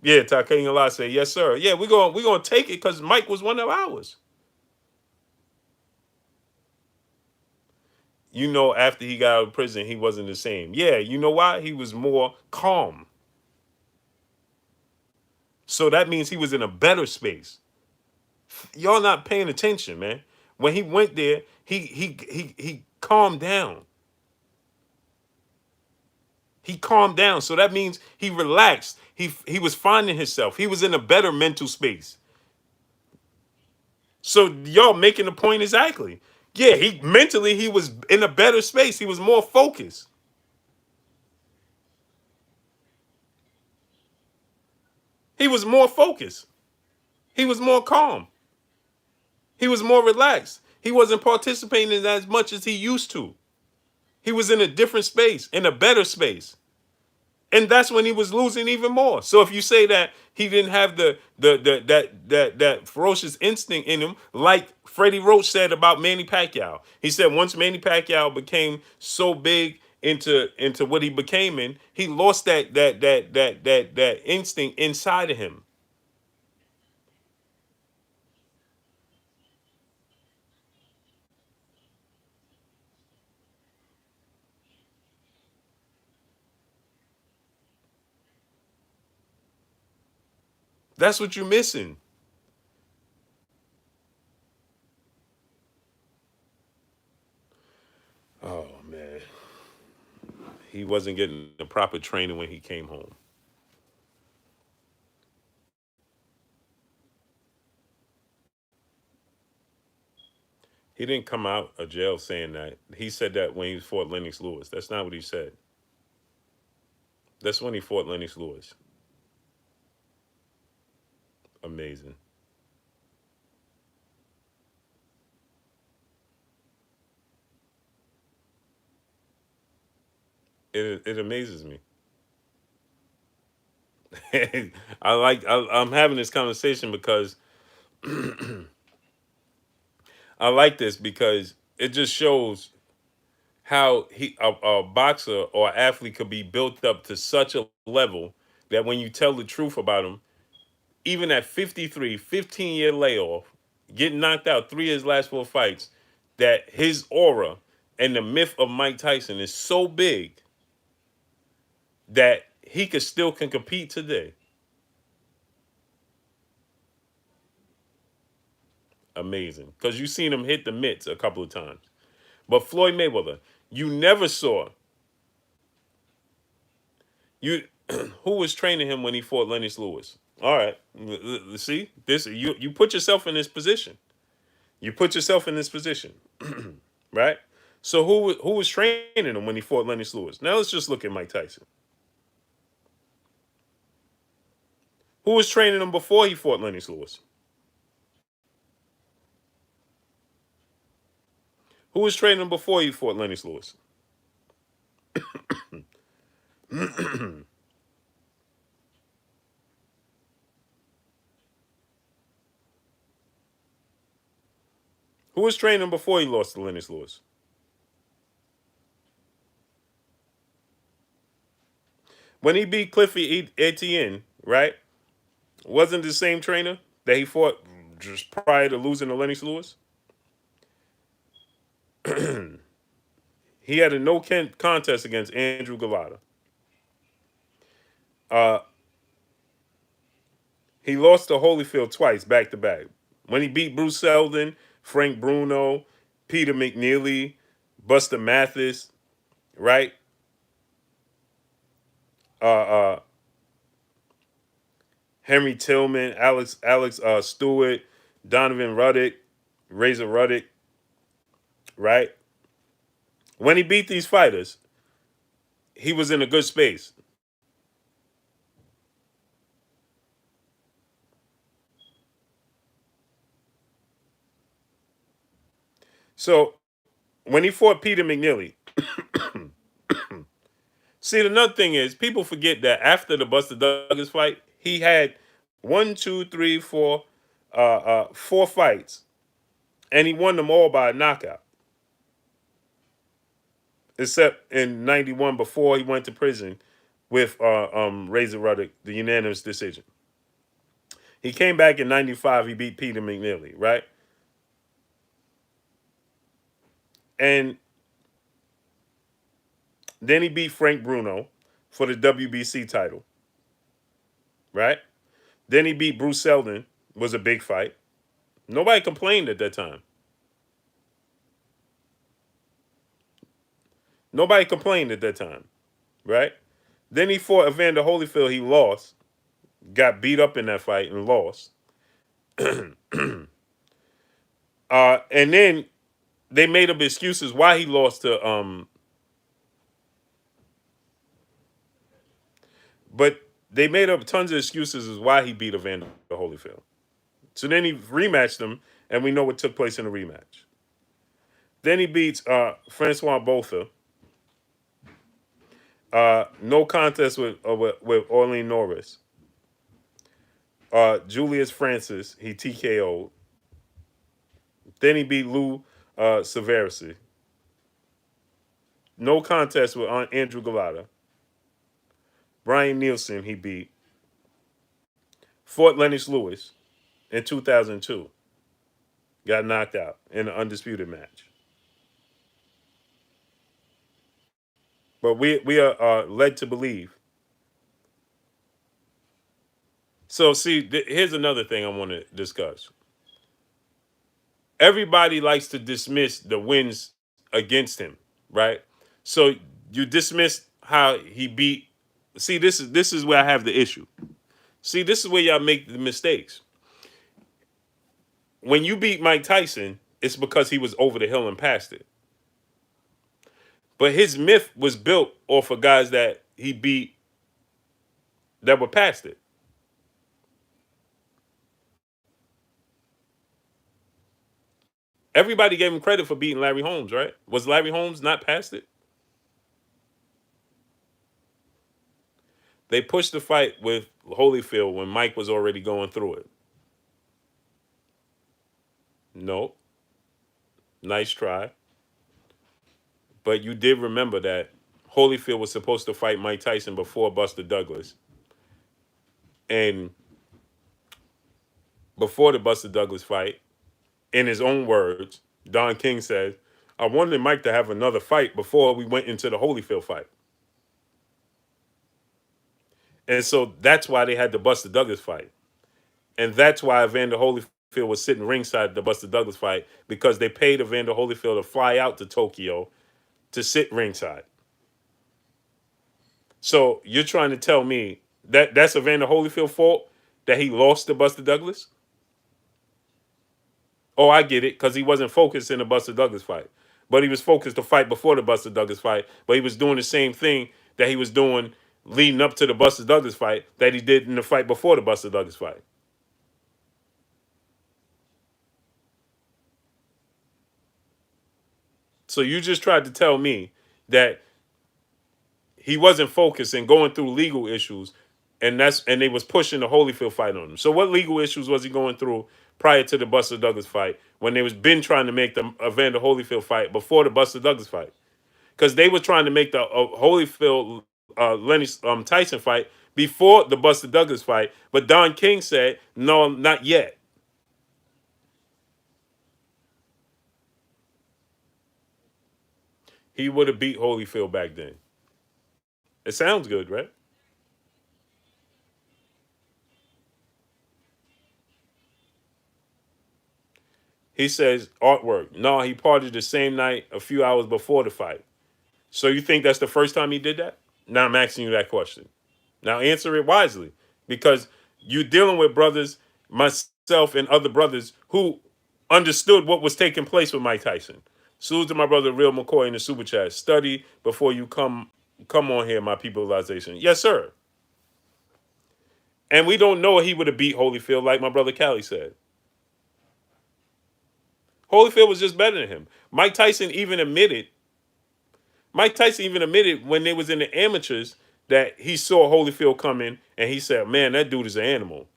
Yeah, Taking a lot say, yes, sir. Yeah, we're gonna take it because Mike was one of ours. You know, after he got out of prison, he wasn't the same. Yeah, you know why? He was more calm. So that means he was in a better space. Y'all not paying attention, man. When he went there, he calmed down. He calmed down. So that means he relaxed. He was finding himself. He was in a better mental space. So y'all making the point exactly. Yeah, he mentally he was in a better space. He was more focused. He was more focused. He was more calm. He was more relaxed. He wasn't participating as much as he used to. He was in a different space, in a better space. And that's when he was losing even more. So if you say that he didn't have that ferocious instinct in him, like Freddie Roach said about Manny Pacquiao, he said once Manny Pacquiao became so big into what he became in, he lost that instinct inside of him. That's what you're missing. Oh man, he wasn't getting the proper training when he came home. He didn't come out of jail saying that. He said that when he fought Lennox Lewis. That's not what he said. That's when he fought Lennox Lewis. Amazing. It amazes me. I'm having this conversation because I like this because it just shows how a boxer or athlete could be built up to such a level that when you tell the truth about him, even at 53, 15-year layoff, getting knocked out 3 of his last 4 fights, that his aura and the myth of Mike Tyson is so big that he could still can compete today. Amazing. Because you seen him hit the mitts a couple of times. But Floyd Mayweather, you never saw you who was training him when he fought Lennox Lewis. All right. See? This you put yourself in this position. You put yourself in this position. Right? So who was training him when he fought Lennox Lewis? Now let's just look at Mike Tyson. Who was training him before he fought Lennox Lewis? Who was training him before he fought Lennox Lewis? Who was training him before he lost to Lennox Lewis? When he beat Cliffy Etienne, right? Wasn't the same trainer that he fought just prior to losing to Lennox Lewis? He had a no contest against Andrew Galata. Uh, he lost to Holyfield twice, back to back. When he beat Bruce Seldon, Frank Bruno, Peter McNeely, Buster Mathis, right? Uh, uh, Henry Tillman, Alex Stewart, Donovan Ruddick, Razor Ruddick, right? When he beat these fighters, he was in a good space. So when he fought Peter McNeely, see, another thing is people forget that after the Buster Douglas fight, he had one, two, three, four fights, and he won them all by a knockout, except in '91 before he went to prison with Razor Ruddock, the unanimous decision. He came back in '95. He beat Peter McNeely, right? And then he beat Frank Bruno for the WBC title, right? Then he beat Bruce Seldon, was a big fight. Nobody complained at that time. Nobody complained at that time, right? Then he fought Evander Holyfield. He lost, got beat up in that fight and lost. And then they made up excuses why he lost to but they made up tons of excuses as why he beat Evander Holyfield. So then he rematched him, and we know what took place in the rematch. Then he beats Francois Botha. No contest with Orlean Norris. Julius Francis, he TKO'd. Then he beat Lou Severisi. No contest with Andrew Galata. Brian Nielsen, he beat. Fought Lennox Lewis in 2002. Got knocked out in an undisputed match. But we are led to believe. So, see, here's another thing I want to discuss. Everybody likes to dismiss the wins against him, right? So you dismiss how he beat. See, this is where I have the issue. See, this is where y'all make the mistakes. When you beat Mike Tyson, it's because he was over the hill and past it. But his myth was built off of guys that he beat that were past it. Everybody gave him credit for beating Larry Holmes, right? Was Larry Holmes not past it? They pushed the fight with Holyfield when Mike was already going through it. No, nice try. But you did remember that Holyfield was supposed to fight Mike Tyson before Buster Douglas. And before the Buster Douglas fight, in his own words, Don King says, I wanted Mike to have another fight before we went into the Holyfield fight. And so that's why they had the Buster Douglas fight. And that's why Evander Holyfield was sitting ringside at the Buster Douglas fight, because they paid Evander Holyfield to fly out to Tokyo to sit ringside. So you're trying to tell me that that's Evander Holyfield's fault that he lost to Buster Douglas? Oh, I get it, because he wasn't focused in the Buster Douglas fight. But he was focused to fight before the Buster Douglas fight. But he was doing the same thing that he was doing leading up to the Buster Douglas fight that he did in the fight before the Buster Douglas fight. So you just tried to tell me that he wasn't focused and going through legal issues, and they was pushing the Holyfield fight on him. So what legal issues was he going through prior to the Buster Douglas fight when they was been trying to make the Evander Holyfield fight before the Buster Douglas fight? Because they were trying to make the Holyfield Lenny Tyson fight before the Buster Douglas fight, but Don King said no, not yet. He would have beat Holyfield back then. It sounds good, right? He says artwork. No, he partied the same night a few hours before the fight. So you think that's the first time he did that? Now I'm asking you that question. Now answer it wisely, because you're dealing with brothers, myself and other brothers who understood what was taking place with Mike Tyson. Salute to my brother Real McCoy in the super chat. Study before you come on here, my peopleization. Yes, sir. And we don't know he would have beat Holyfield like my brother Callie said. Holyfield was just better than him. Mike Tyson even admitted when they was in the amateurs that he saw Holyfield coming and he said, "Man, that dude is an animal."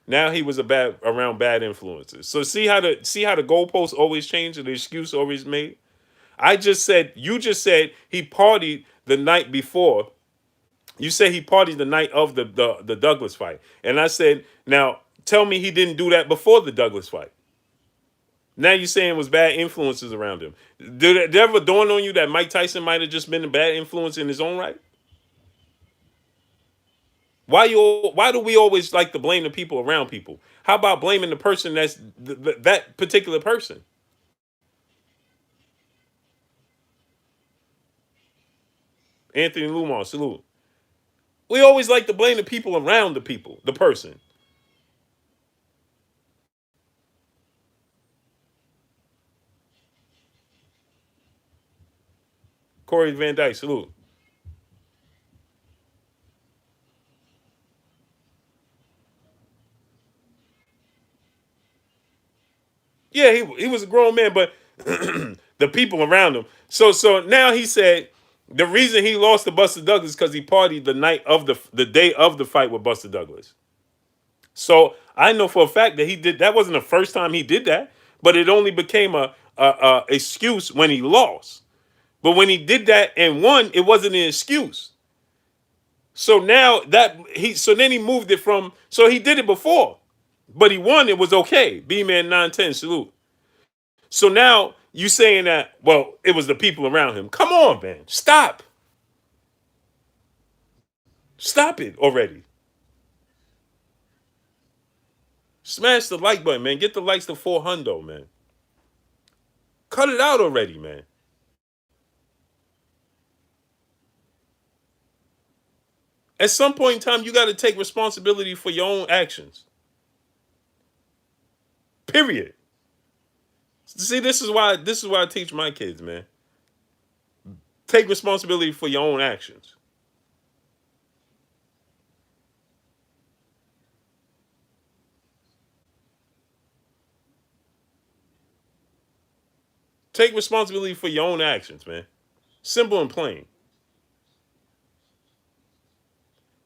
Now he was around bad influences. So see how the goalposts always change and the excuse always made. You just said he partied the night before. You said he partied the night of the Douglas fight, and I said, now tell me he didn't do that before the Douglas fight. Now you're saying it was bad influences around him. Did it ever dawn on you that Mike Tyson might have just been a bad influence in his own right? Why do we always like to blame the people around people? How about blaming the person that's that particular person? Anthony Lumar, salute. We always like to blame the people around the people, the person. Corey Van Dyke, salute. Yeah, he was a grown man, but the people around him. So now he said the reason he lost to Buster Douglas because he partied the night of the day of the fight with Buster Douglas. So I know for a fact that he did. That wasn't the first time he did that, but it only became a excuse when he lost. But when he did that and won, it wasn't an excuse. So now so then he moved it from, so he did it before, but he won. It was okay. B man 910 salute. So now you saying that, well, it was the people around him. Come on, man. Stop it already. Smash the like button, man. Get the likes to 400, man. Cut it out already, man. At some point in time, you got to take responsibility for your own actions. Period. See, this is why I teach my kids, man. Take responsibility for your own actions. Take responsibility for your own actions, man. Simple and plain.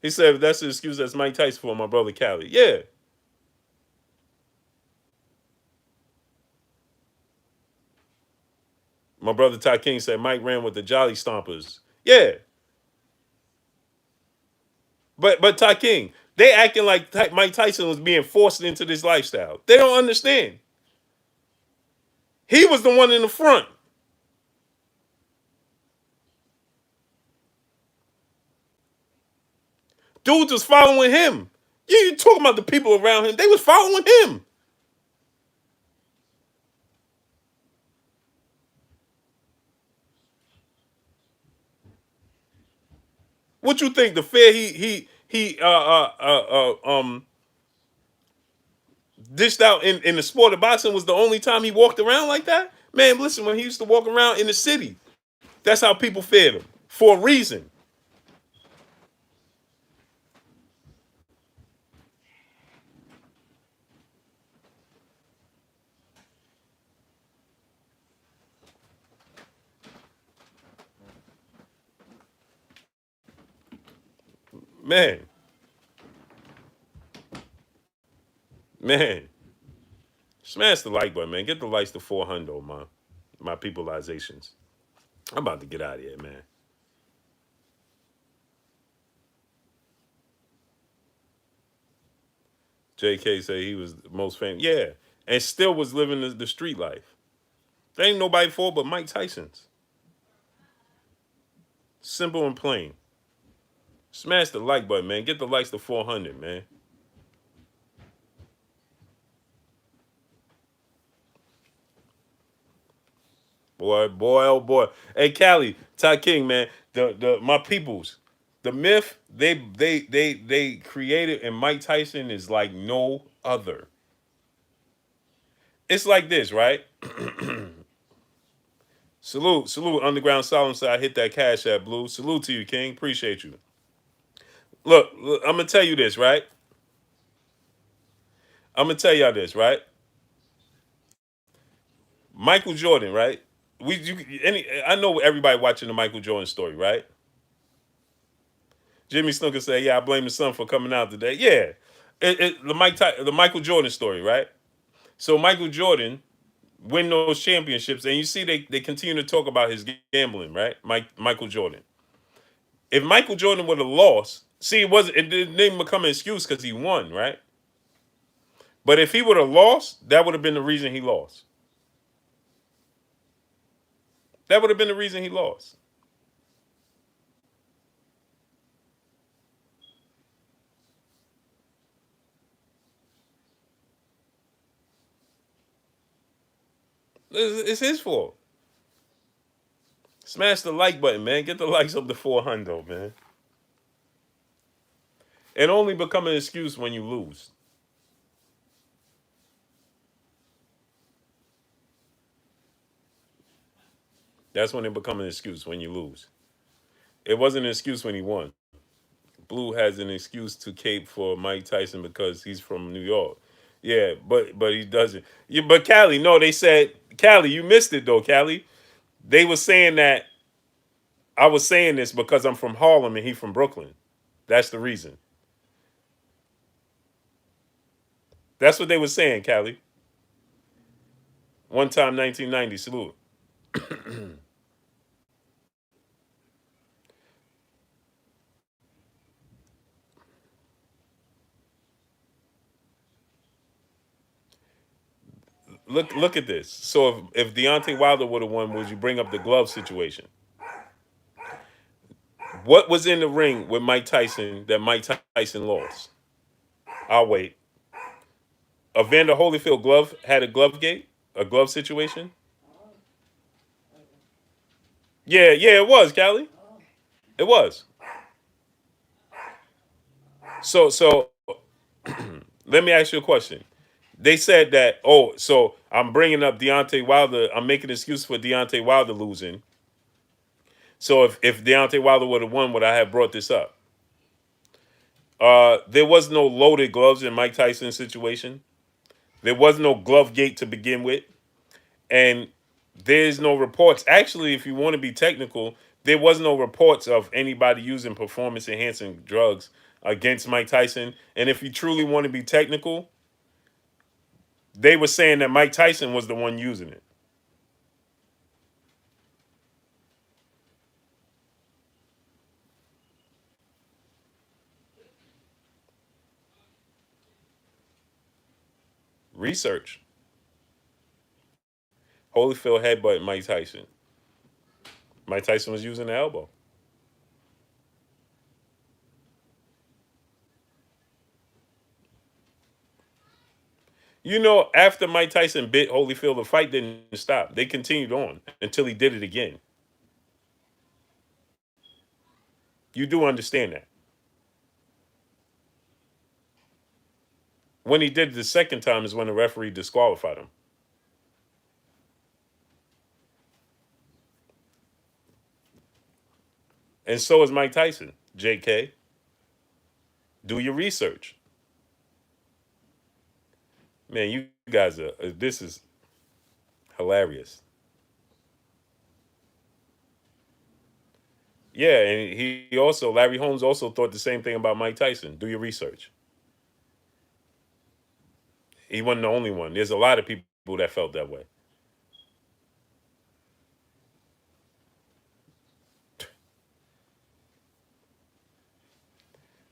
He said, if that's the excuse, that's Mike Tyson for my brother Callie. Yeah. My brother Ty King said Mike ran with the Jolly Stompers. Yeah. But Ty King, they acting like Mike Tyson was being forced into this lifestyle. They don't understand. He was the one in the front. Dudes was following him. You talking about the people around him. They was following him. What you think? The fear he dished out in the sport of boxing was the only time he walked around like that? Man, listen, when he used to walk around in the city, that's how people feared him for a reason. Man, man. Smash the like button, man. Get the likes to 400, man. My peopleizations. I'm about to get out of here, man. JK say he was the most famous. Yeah. And still was living the street life. There ain't nobody for it but Mike Tyson's. Simple and plain. Smash the like button, man. Get the likes to 400, man. Boy, oh boy. Hey, Callie, Ty King, man. The my peoples. The myth they created and Mike Tyson is like no other. It's like this, right? Salute, Underground Solemn said I hit that cash app, Blue. Salute to you, King. Appreciate you. Look, I'm gonna tell you this, right? I'm gonna tell y'all this, right? Michael Jordan, right? I know everybody watching the Michael Jordan story, right? Jimmy Snooker said, "Yeah, I blame the sun for coming out today." Yeah, the Michael Jordan story, right? So Michael Jordan win those championships, and you see they continue to talk about his gambling, right? Michael Jordan. If Michael Jordan would have lost, see, it didn't become an excuse because he won, right? But if he would have lost, that would have been the reason he lost. That would have been the reason he lost. It's his fault. Smash the like button, man. Get the likes up to 400, man. It only become an excuse when you lose. That's when it become an excuse when you lose. It wasn't an excuse when he won. Blue has an excuse to cape for Mike Tyson because he's from New York. Yeah, but he doesn't. Yeah, but Callie, no, they said Callie, you missed it though, Callie. They were saying that I was saying this because I'm from Harlem and he from Brooklyn. That's the reason. That's what they were saying, Callie. One time, 1990. Salute. Look at this. So if Deontay Wilder would have won, would you bring up the glove situation? What was in the ring with Mike Tyson that Mike Tyson lost? I'll wait. Evander Holyfield glove had a glove gate, a glove situation. Yeah, it was, Callie. It was. So let me ask you a question. They said that, oh, so I'm bringing up Deontay Wilder. I'm making an excuse for Deontay Wilder losing. So if Deontay Wilder would have won, would I have brought this up? There was no loaded gloves in Mike Tyson's situation. There was no glove gate to begin with. And there's no reports. Actually, if you want to be technical, there was no reports of anybody using performance enhancing drugs against Mike Tyson. And if you truly want to be technical, they were saying that Mike Tyson was the one using it. Research. Holyfield headbutt Mike Tyson. Mike Tyson was using the elbow. You know, after Mike Tyson bit Holyfield, the fight didn't stop. They continued on until he did it again. You do understand that. When he did it the second time is when the referee disqualified him. And so is Mike Tyson. JK, do your research. Man, you guys are, this is hilarious. Yeah, and he also, Larry Holmes also thought the same thing about Mike Tyson. Do your research. He wasn't the only one. There's a lot of people that felt that way.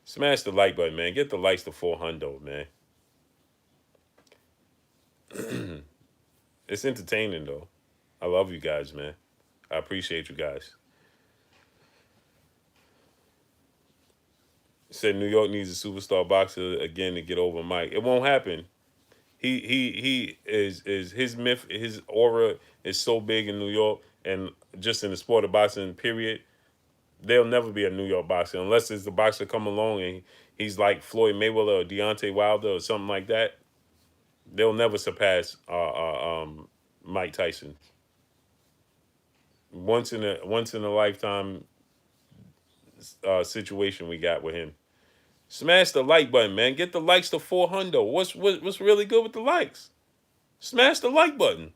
Smash the like button, man. Get the likes to 400, man. It's entertaining, though. I love you guys, man. I appreciate you guys. Said New York needs a superstar boxer again to get over Mike. It won't happen. He is his myth, his aura is so big in New York and just in the sport of boxing, period. There'll never be a New York boxer unless it's the boxer come along and he's like Floyd Mayweather or Deontay Wilder or something like that. They'll never surpass Mike Tyson. Once in a lifetime situation we got with him. Smash the like button, man. Get the likes to 400. What's really good with the likes? Smash the like button.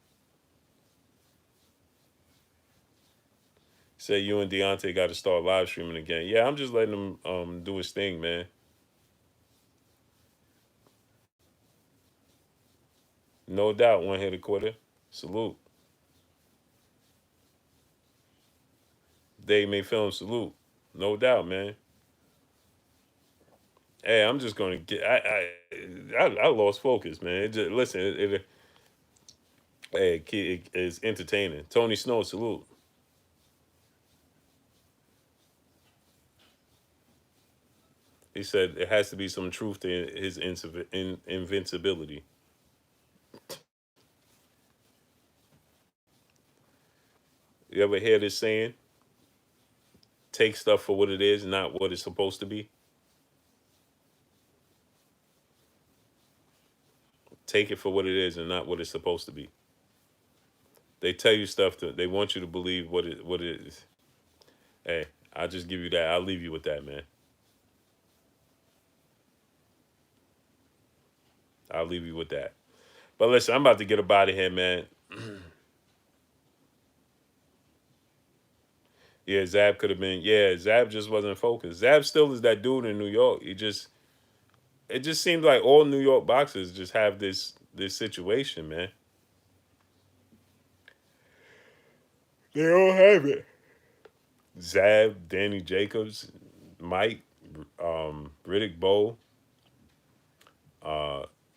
Say you and Deontay got to start live streaming again. Yeah, I'm just letting him do his thing, man. No doubt, one hit a quitter. Salute. Dave may film salute. No doubt, man. Hey, I'm just gonna get. I lost focus, man. Listen, hey, it's entertaining. Tony Snow, salute. He said it has to be some truth to his invincibility. You ever hear this saying? Take stuff for what it is, not what it's supposed to be. Take it for what it is and not what it's supposed to be. They tell you stuff that they want you to believe what it is. Hey, I'll just give you that. I'll leave you with that, man. I'll leave you with that. But listen, I'm about to get up out of here, man. Yeah, Zab could have been. Yeah, Zab just wasn't focused. Zab still is that dude in New York. It just seems like all New York boxers just have this situation, man. They all have it. Zab, Danny Jacobs, Mike, Riddick Bowe.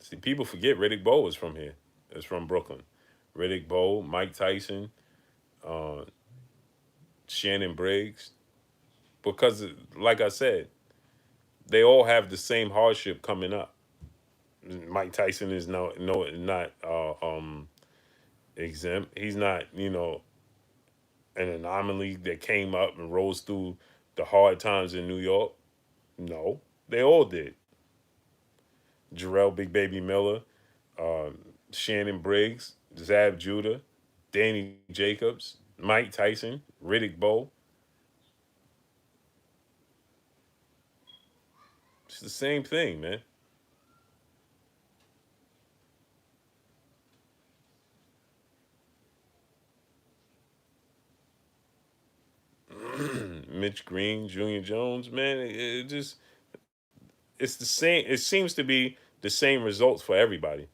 See, people forget Riddick Bowe is from here. It's from Brooklyn. Riddick Bowe, Mike Tyson, uh, Shannon Briggs. Because, like I said, they all have the same hardship coming up. Mike Tyson is no not exempt. He's not an anomaly that came up and rose through the hard times in New York. No, they all did. Jarrell Big Baby Miller, uh, Shannon Briggs, Zab Judah, Danny Jacobs, Mike Tyson, Riddick Bowe. It's the same thing, man. Mitch Green, Junior Jones, man. It just it's the same. It seems to be the same results for everybody.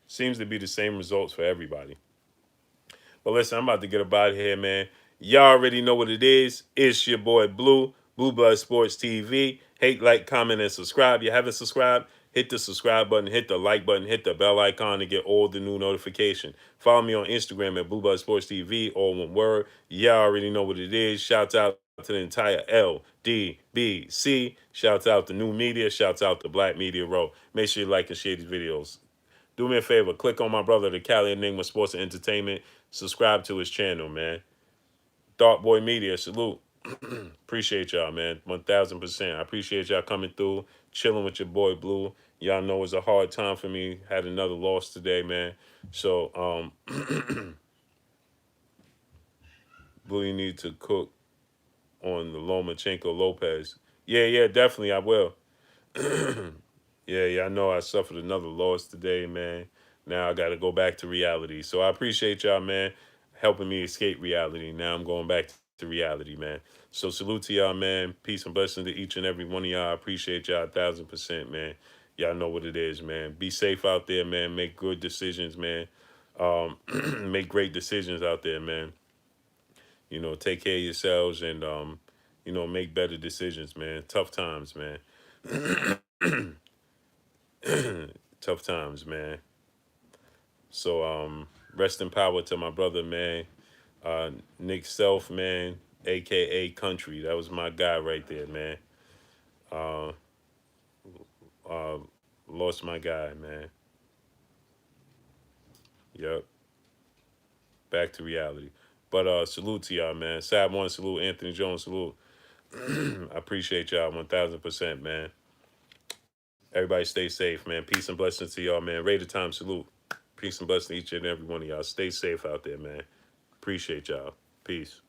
Seems to be the same results for everybody. But listen, I'm about to get up out of here, man. Y'all already know what it is. It's your boy Blue, Blue Blood Sports TV. Hate, like, comment, and subscribe. You haven't subscribed? Hit the subscribe button, hit the like button, hit the bell icon to get all the new notification. Follow me on Instagram at Blue Blood Sports TV, all one word. Y'all already know what it is. Shouts out to the entire LDBC. Shouts out to New Media. Shouts out to Black Media Row. Make sure you like and share these videos. Do me a favor, click on my brother, the Cali Enigma Sports and Entertainment. Subscribe to his channel, man. Dark Boy Media, salute. Appreciate y'all, man. 1000%. I appreciate y'all coming through, chilling with your boy Blue. Y'all know it's a hard time for me. Had another loss today, man. So Bully need to cook on the Lomachenko Lopez. Yeah, yeah, definitely I will. Yeah, yeah, I know I suffered another loss today, man. Now I got to go back to reality. So I appreciate y'all, man, helping me escape reality. Now I'm going back to reality, man. So salute to y'all, man. Peace and blessings to each and every one of y'all. I appreciate y'all 1,000%, man. Y'all know what it is, man. Be safe out there, man. Make good decisions, man. Make great decisions out there, man. Take care of yourselves and make better decisions, man. Tough times, man. Tough times, man. So rest in power to my brother, man. Nick Self, man, aka Country. That was my guy right there, man. Uh, uh, Lost my guy, man. Yep. Back to reality. But salute to y'all, man. Sad one, salute. Anthony Jones, salute. I appreciate y'all 1,000%, man. Everybody stay safe, man. Peace and blessings to y'all, man. Rate of time, salute. Peace and blessings to each and every one of y'all. Stay safe out there, man. Appreciate y'all. Peace.